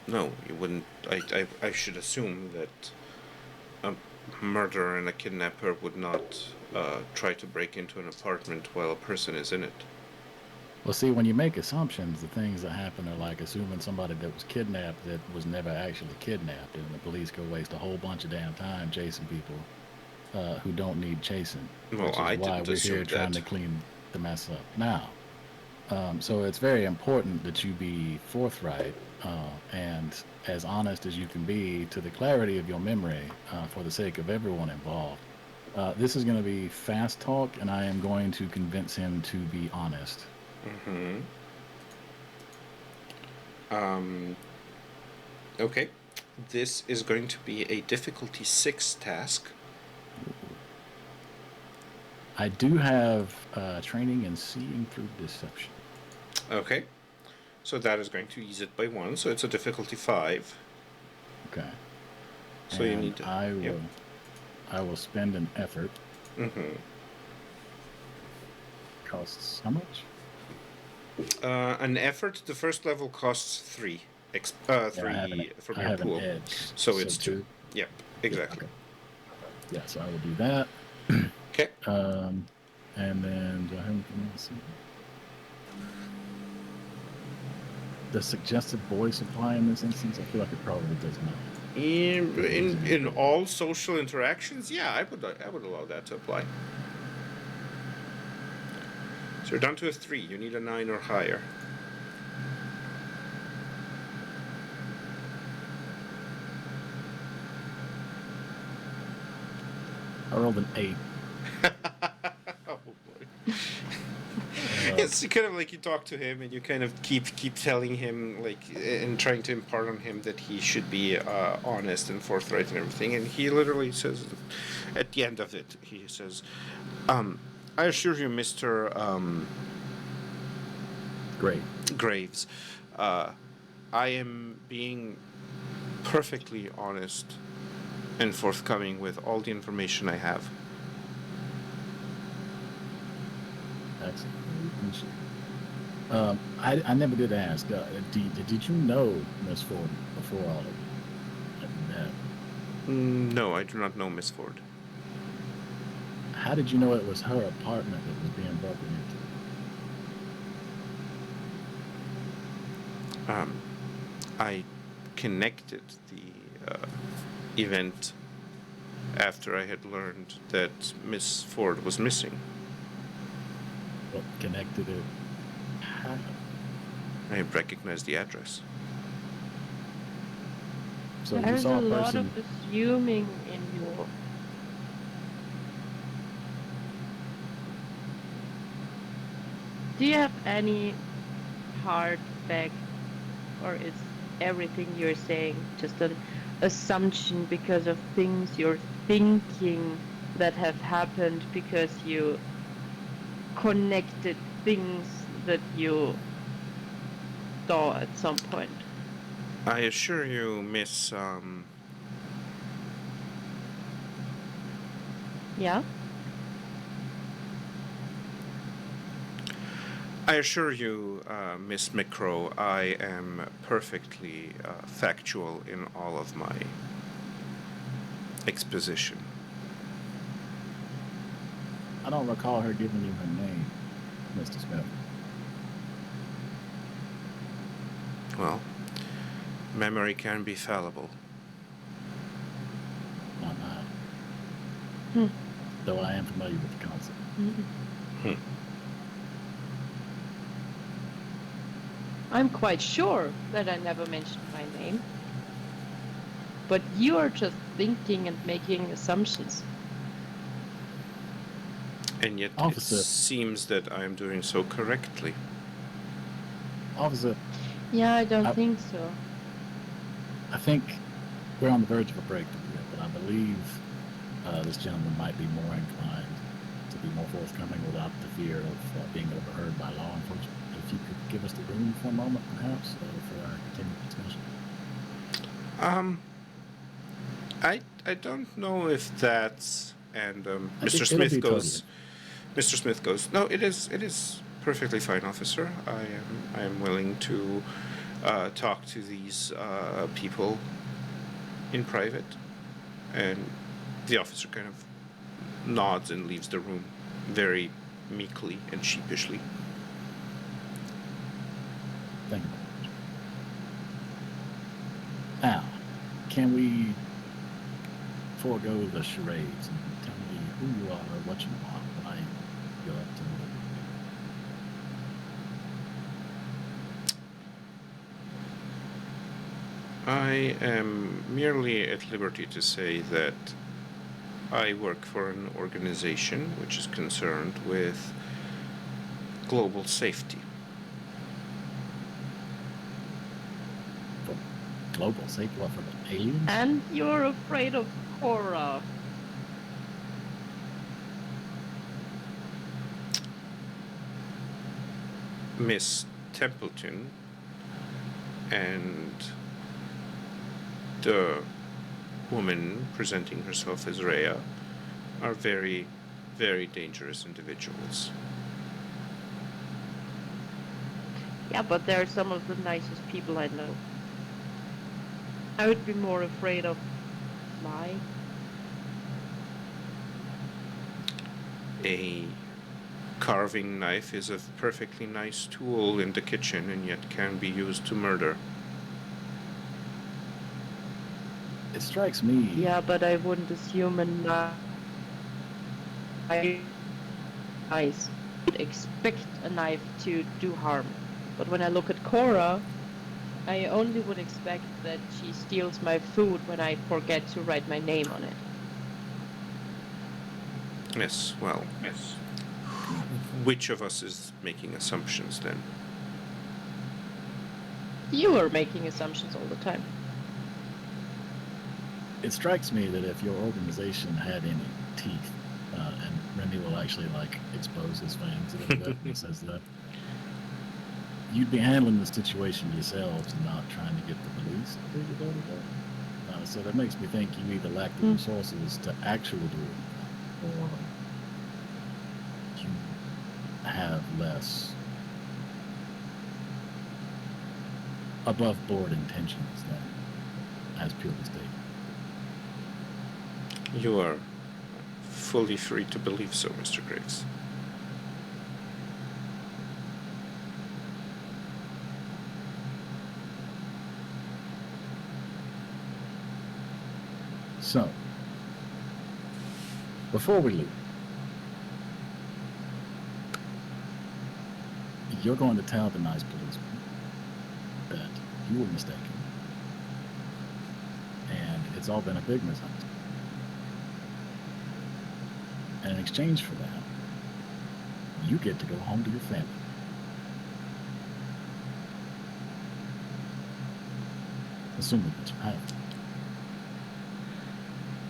no, you wouldn't. I should assume that a murderer and a kidnapper would not try to break into an apartment while a person is in it. Well, see, when you make assumptions, the things that happen are like assuming somebody that was kidnapped that was never actually kidnapped, and the police go waste a whole bunch of damn time chasing people who don't need chasing. Well, Which is I why didn't we're here assume trying that. to clean the mess up now. So it's very important that you be forthright and as honest as you can be to the clarity of your memory for the sake of everyone involved. This is going to be fast talk, and I am going to convince him to be honest. Mm-hmm. Okay. This is going to be a difficulty 6 task. I do have training in seeing through deception. Okay. So that is going to ease it by 1, so it's a difficulty 5. Okay. So and you need to. I will spend an effort. Mm-hmm. Costs how much? An effort, the first level costs 3. 3 from I your have pool. an edge. So it's 2. Yep, exactly. Okay. Yeah, so I will do that. Okay. And then do I have anything else? The suggested voice apply in this instance? I feel like it probably does not. In all social interactions, yeah, I would allow that to apply. So you're down to a 3. You need a 9 or higher. I rolled an 8. Oh boy. Yes, you kind of like you talk to him and you kind of keep telling him like and trying to impart on him that he should be honest and forthright and everything, and he literally says at the end of it, he says, I assure you, Mr. Great. Graves, I am being perfectly honest and forthcoming with all the information I have. Excellent. I never did ask. Did you know Miss Ford before all of that? No, I do not know Miss Ford. How did you know it was her apartment that was being broken into? I connected the event after I had learned that Miss Ford was missing. What connected it? How? I recognized the address. So you There's saw a a lot person. of assuming in your. Do you have any hard fact, or is everything you're saying just an assumption because of things you're thinking that have happened because you connected things that you saw at some point? I assure you, Miss, Yeah? I assure you, Miss Micro, I am perfectly factual in all of my exposition. I don't recall her giving you her name, Mr. Smith. Well, memory can be fallible. not now. Hmm. Though I am familiar with the concept. I'm quite sure that I never mentioned my name. But you are just thinking and making assumptions. And yet Officer. it seems that I am doing so correctly. Officer, Yeah, I don't think so. I think we're on the verge of a breakthrough here, but I believe this gentleman might be more inclined to be more forthcoming without the fear of being overheard by law enforcement. If you could give us the room for a moment, perhaps, for our continued discussion. I don't know if that's and Mr. It'll Smith be goes. totally. Mr. Smith goes. No, it is perfectly fine, officer. I am willing to talk to these people in private, and the officer kind of nods and leaves the room very meekly and sheepishly. Thank you very much. Now, can we forego the charades and tell me who you are or what you want when I go up to the I am merely at liberty to say that I work for an organization which is concerned with global safety. for global safety, what, for the aliens? And you're afraid of Cora. Miss Templeton and the woman presenting herself as Rhea are very, very dangerous individuals. Yeah, but they're some of the nicest people I know. I would be more afraid of Fly. A carving knife is a perfectly nice tool in the kitchen and yet can be used to murder. It strikes me. Yeah, but I wouldn't assume a knife. I would expect a knife to do harm. But when I look at Cora, I only would expect that she steals my food when I forget to write my name on it. Yes, well, which of us is making assumptions then? You are making assumptions all the time. It strikes me that if your organization had any teeth, and Remy will actually expose his fangs a little bit and says that you'd be handling the situation yourselves and not trying to get the police to do it. So that makes me think you either lack the resources to actually do it, or you have less above board intentions than as purely stated. You are fully free to believe so, Mr. Graves. So, before we leave, you're going to tell the nice policeman that you were mistaken, and it's all been a big misunderstanding. And in exchange for that, you get to go home to your family. Assuming that you have.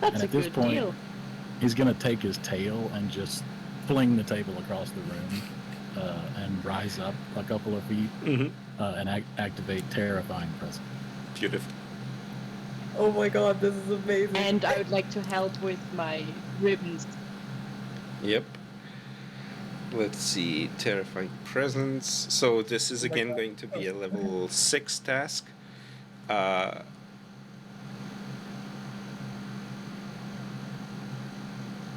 That's And a at this good point, deal. he's going to take his tail and just fling the table across the room and rise up a couple of feet and activate Terrifying Presence. Beautiful. Oh my god, this is amazing. And I would like to help with my ribbons. Yep. Let's see. Terrifying presence. So this is again going to be a level 6 task.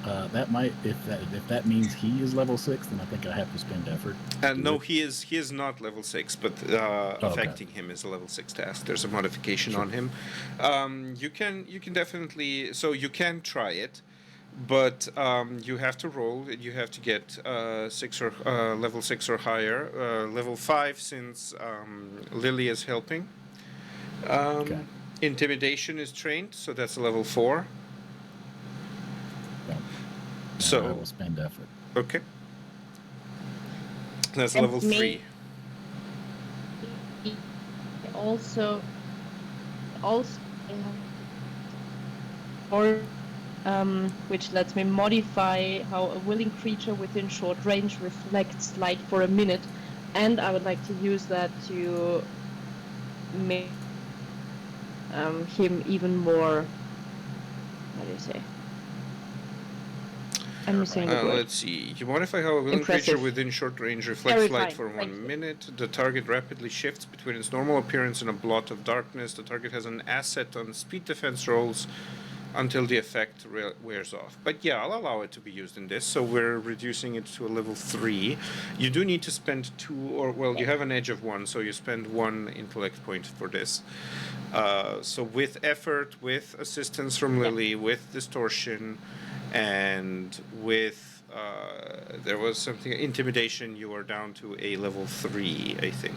That might, if that means he is level 6, then I think I have to spend effort. to do No, it. he is not level 6, but okay. affecting him is a level 6 task. There's a modification Sure. on him. You can definitely, so you can try it, but you have to roll. You have to get level 6 or higher. Level 5 since Lily is helping. Okay. Intimidation is trained, so that's a level 4. Yeah. And I So will spend effort. okay, that's And level me- 3. Also, or which lets me modify how a willing creature within short range reflects light for a minute, and I would like to use that to make him even more. What do you say? I'm missing the word. Let's see. You modify how a willing creature Impressive. within short range reflects light Terrifying. for Thank 1 you. minute. The target rapidly shifts between its normal appearance and a blot of darkness. The target has an asset on speed defense rolls until the effect wears off. But yeah, I'll allow it to be used in this. So we're reducing it to a level 3. You do need to spend 2, or well, you have an edge of 1, so you spend 1 intellect point for this. So with effort, with assistance from Lily, with distortion, and with there was something intimidation, you are down to a level 3, I think.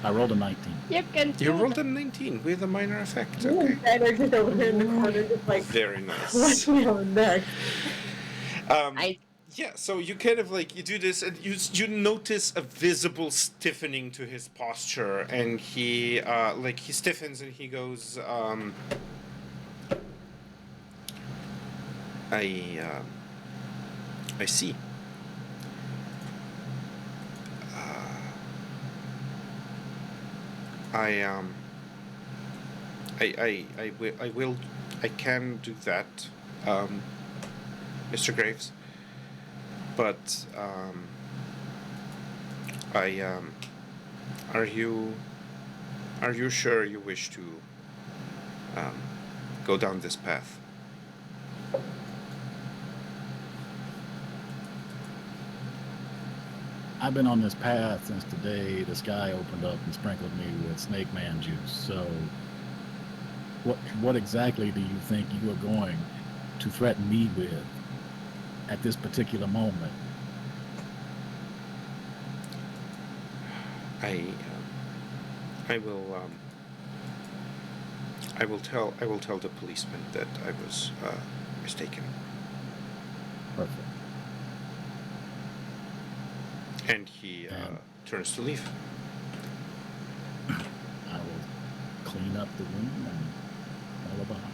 I rolled a 19. You can You do rolled a 19 with a minor effect. Ooh, Okay, and they're just over here in the corner, just like, very nice. what's on next? I Yeah, so you kind of like you do this, and you notice a visible stiffening to his posture, and he he stiffens and he goes, I see. I can do that, Mr. Graves. But are you sure you wish to go down this path? I've been on this path since the day the sky opened up and sprinkled me with snake man juice. So, what exactly do you think you are going to threaten me with at this particular moment? I will tell the policeman that I was mistaken. Perfect. And he turns to leave. I will clean up the room and follow behind.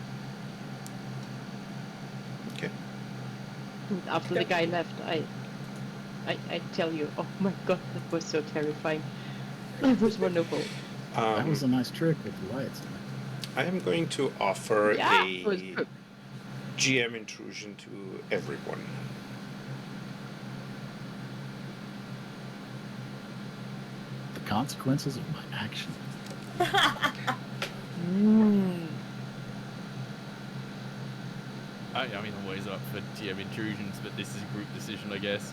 Okay. after the guy left, I tell you, oh my god, that was so terrifying. It was wonderful. That was a nice trick with the lights. I am going to offer Yeah, it was a good. GM intrusion to everyone. The consequences of my action. I mean, I'm always up for GM intrusions, but this is a group decision, I guess.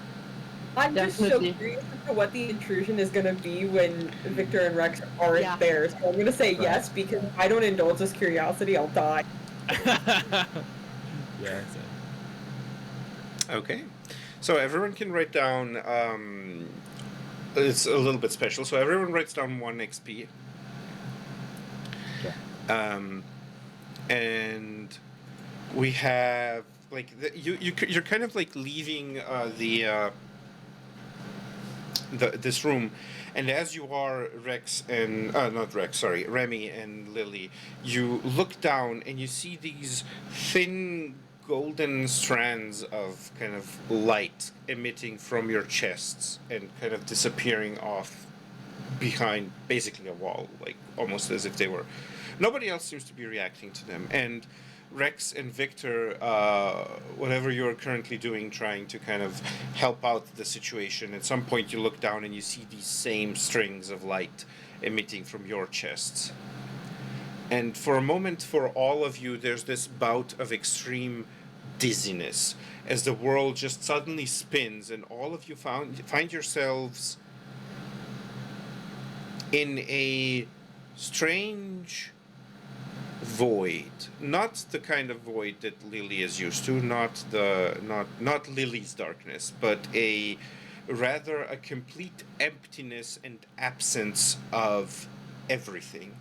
I'm just Definitely. so curious as to what the intrusion is going to be when Victor and Rex aren't Yeah. there. So I'm going to say Right. yes, because if I don't indulge this curiosity, I'll die. Yeah, so. Okay. So everyone can write down. It's a little bit special. So everyone writes down 1 XP. Okay. And we have like you're kind of like leaving this room, and as you are Rex and not Rex, sorry, Remy and Lily, you look down and you see these thin golden strands of kind of light emitting from your chests and kind of disappearing off behind basically a wall, like almost as if they were. Nobody else seems to be reacting to them, and Rex and Victor, whatever you're currently doing, trying to kind of help out the situation, at some point you look down and you see these same strings of light emitting from your chests. And for a moment, for all of you, there's this bout of extreme dizziness as the world just suddenly spins, and all of you find yourselves in a strange void. Not the kind of void that Lily is used to, not Lily's darkness, but rather a complete emptiness and absence of everything.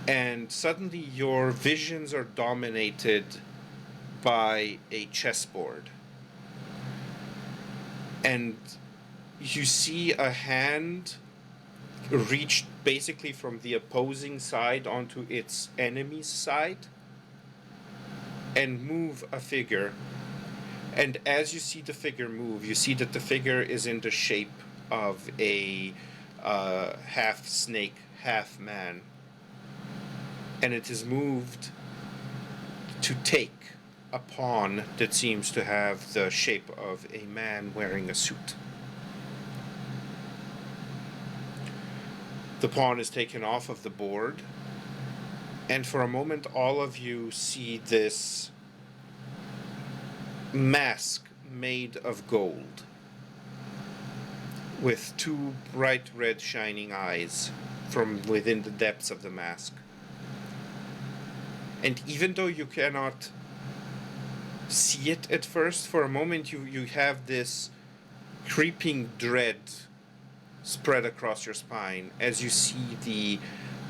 And suddenly your visions are dominated by a chessboard. And you see a hand reach basically from the opposing side onto its enemy's side and move a figure. And as you see the figure move, you see that the figure is in the shape of a half snake, half man. And it is moved to take a pawn that seems to have the shape of a man wearing a suit. The pawn is taken off of the board, and for a moment all of you see this mask made of gold with two bright red shining eyes from within the depths of the mask. And even though you cannot see it at first, for a moment you have this creeping dread spread across your spine as you see the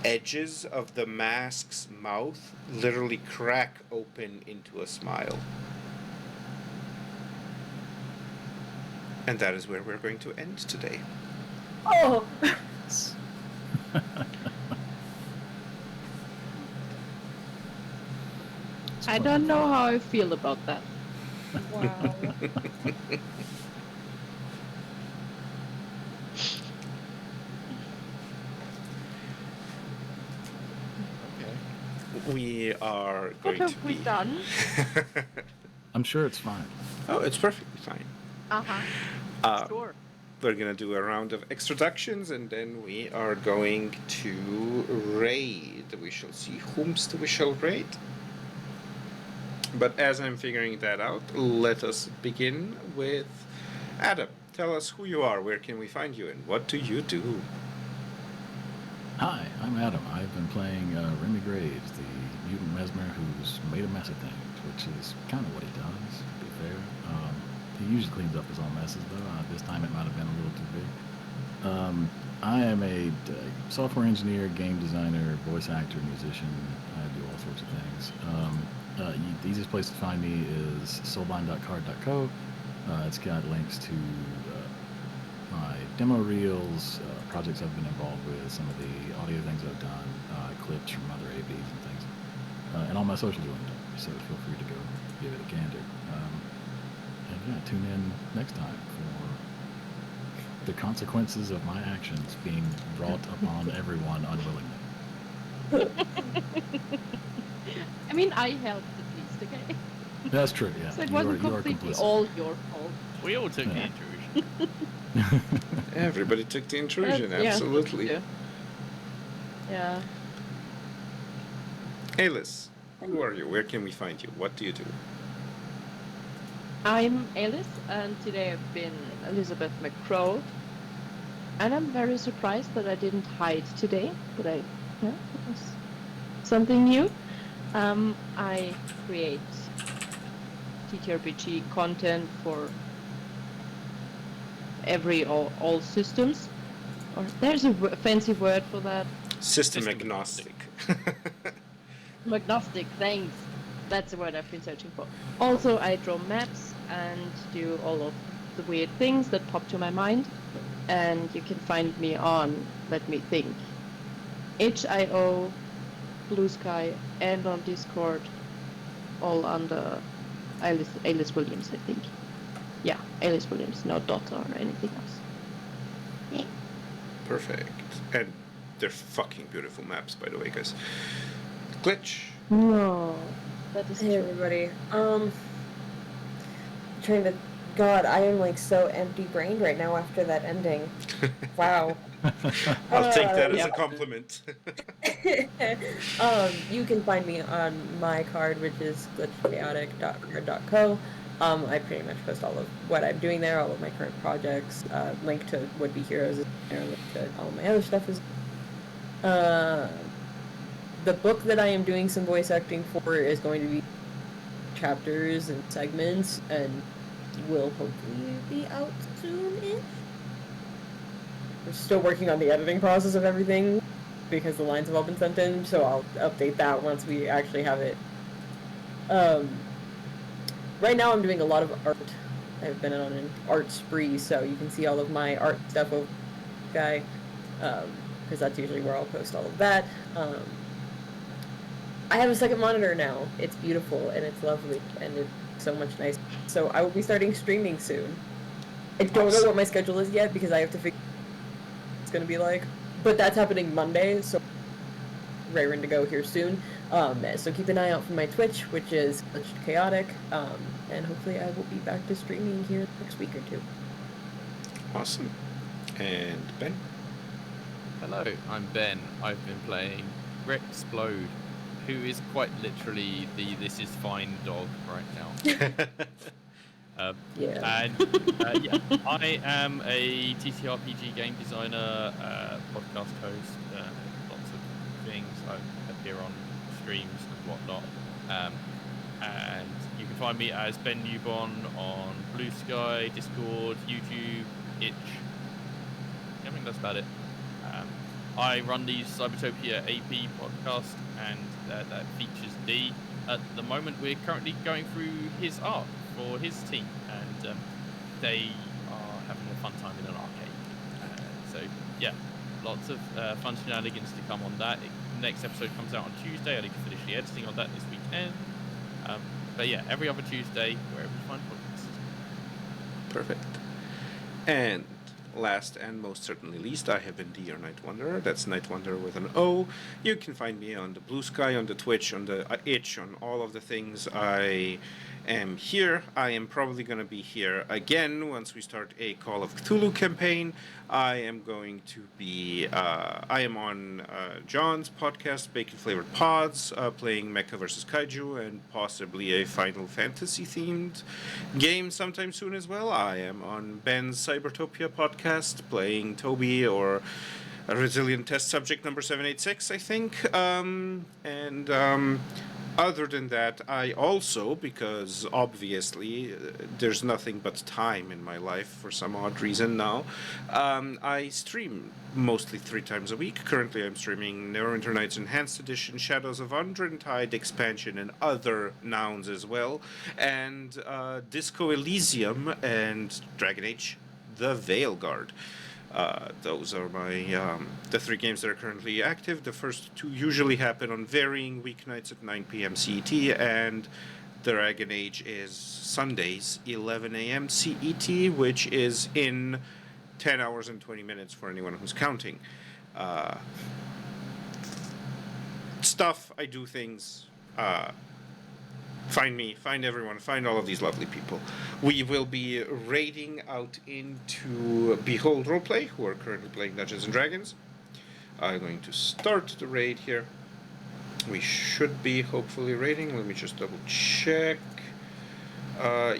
edges of the mask's mouth literally crack open into a smile. And that is where we're going to end today. Oh! I don't know how I feel about that. Wow. We are What going to have we be... done? I'm sure it's fine. Oh, it's perfectly fine. Uh-huh. Sure. We're going to do a round of extroductions, and then we are going to raid. We shall see whomst we shall raid. But as I'm figuring that out, let us begin with Adam. Tell us who you are, where can we find you, and what do you do? Hi, I'm Adam. I've been playing Remy Graves, the mutant mesmer who's made a mess of things, which is kind of what he does, to be fair. He usually cleans up his own messes, though. This time it might have been a little too big. I am a software engineer, game designer, voice actor, musician. I do all sorts of things. The easiest place to find me is soulbind.card.co. It's got links to my demo reels, projects I've been involved with, some of the audio things I've done, clips from other AVs and things. And all my socials are linked up, so feel free to go give it a gander. And yeah, tune in next time for the consequences of my actions being brought upon everyone unwillingly. I mean, I helped at least, okay? That's true, yeah. So it wasn't completely all your fault. We all took the intrusion. Everybody took the intrusion, Yeah, absolutely. Yeah. Alice, who are you? Where can we find you? What do you do? I'm Alice, and today I've been Elizabeth McCrow. And I'm very surprised that I didn't hide today, but it was something new. I create TTRPG content for all systems. Or there's a fancy word for that. System agnostic. Agnostic, thanks. That's the word I've been searching for. Also, I draw maps and do all of the weird things that pop to my mind. And you can find me on, let me think, HIO, Blue Sky, and on Discord, all under Alice Williams, I think. Yeah, Alice Williams, no dot or anything else. Yeah. Perfect. And they're fucking beautiful maps, by the way, guys. Glitch. No, that is Hey true. everybody. Trying to. God, I am like so empty brained right now after that ending. Wow. I'll take that as Yeah. a compliment. You can find me on my card, which is glitchchaotic.card.co. I pretty much post all of what I'm doing there, all of my current projects. Link to Would Be Heroes is there. Link to all of my other stuff is. The book that I am doing some voice acting for is going to be chapters and segments, and will hopefully be out soon-ish. We're still working on the editing process of everything because the lines have all been sent in, so I'll update that once we actually have it. Right now I'm doing a lot of art. I've been on an art spree, so you can see all of my art stuff over guy, because that's usually where I'll post all of that. I have a second monitor now. It's beautiful and it's lovely and it's so much nice. So I will be starting streaming soon. I don't know what my schedule is yet because I have to figure what it's going to be like. But that's happening Monday, so raring to go here soon. So keep an eye out for my Twitch, which is Glitched Chaotic. And hopefully I will be back to streaming here next week or two. Awesome. And Ben? Hello, I'm Ben. I've been playing Rexplode, who is quite literally the This Is Fine dog right now. Yeah. And yeah, I am a TTRPG game designer, podcast host, lots of things. I appear on streams and whatnot. And you can find me as Ben Newborn on Blue Sky, Discord, YouTube, Itch. I think that's about it. I run the Cybertopia AP podcast, and that features D. At the moment, we're currently going through his art for his team, and they are having a fun time in an arcade. So yeah, lots of fun shenanigans to come on that. Next episode comes out on Tuesday. I need to finish the editing on that this weekend. But yeah, every other Tuesday, wherever you find podcasts. Perfect. And last and most certainly least, I have been your Night Wanderer. That's Night Wanderer with an O. You can find me on the Blue Sky, on the Twitch, on the Itch, on all of the things. I am here. I am probably going to be here again once we start a Call of Cthulhu campaign. I am going to be, I am on John's podcast, Bacon Flavored Pods, playing Mecha vs. Kaiju, and possibly a Final Fantasy themed game sometime soon as well. I am on Ben's Cybertopia podcast, playing Toby or a Resilient Test Subject number 786, I think. Other than that, I also, because obviously there's nothing but time in my life for some odd reason now, I stream mostly 3 times a week. Currently I'm streaming Neverwinter Nights Enhanced Edition, Shadows of Undrentide expansion, and other nouns as well, and Disco Elysium and Dragon Age The Veilguard. Those are my the 3 games that are currently active. The first 2 usually happen on varying weeknights at 9 p.m. CET, and Dragon Age is Sundays, 11 a.m. CET, which is in 10 hours and 20 minutes for anyone who's counting. Stuff, I do things. Find me, find everyone, find all of these lovely people. We will be raiding out into Behold Roleplay, who are currently playing Dungeons & Dragons. I'm going to start the raid here. We should be hopefully raiding. Let me just double check.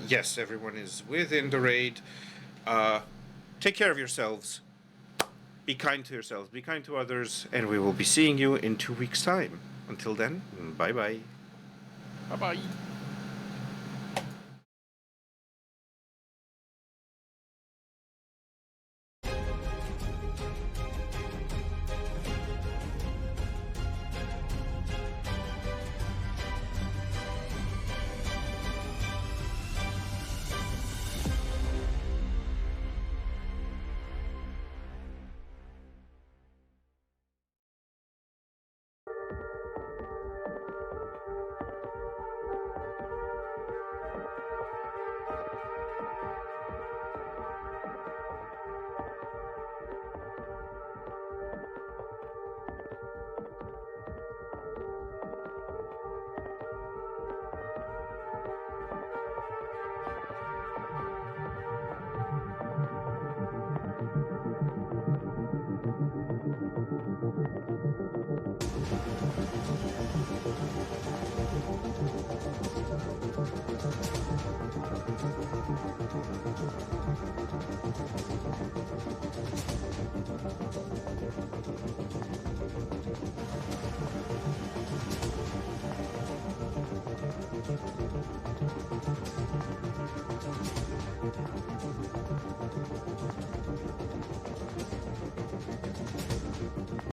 Yes, everyone is within the raid. Take care of yourselves. Be kind to yourselves, be kind to others, and we will be seeing you in 2 weeks' time. Until then, bye-bye. Bye bye.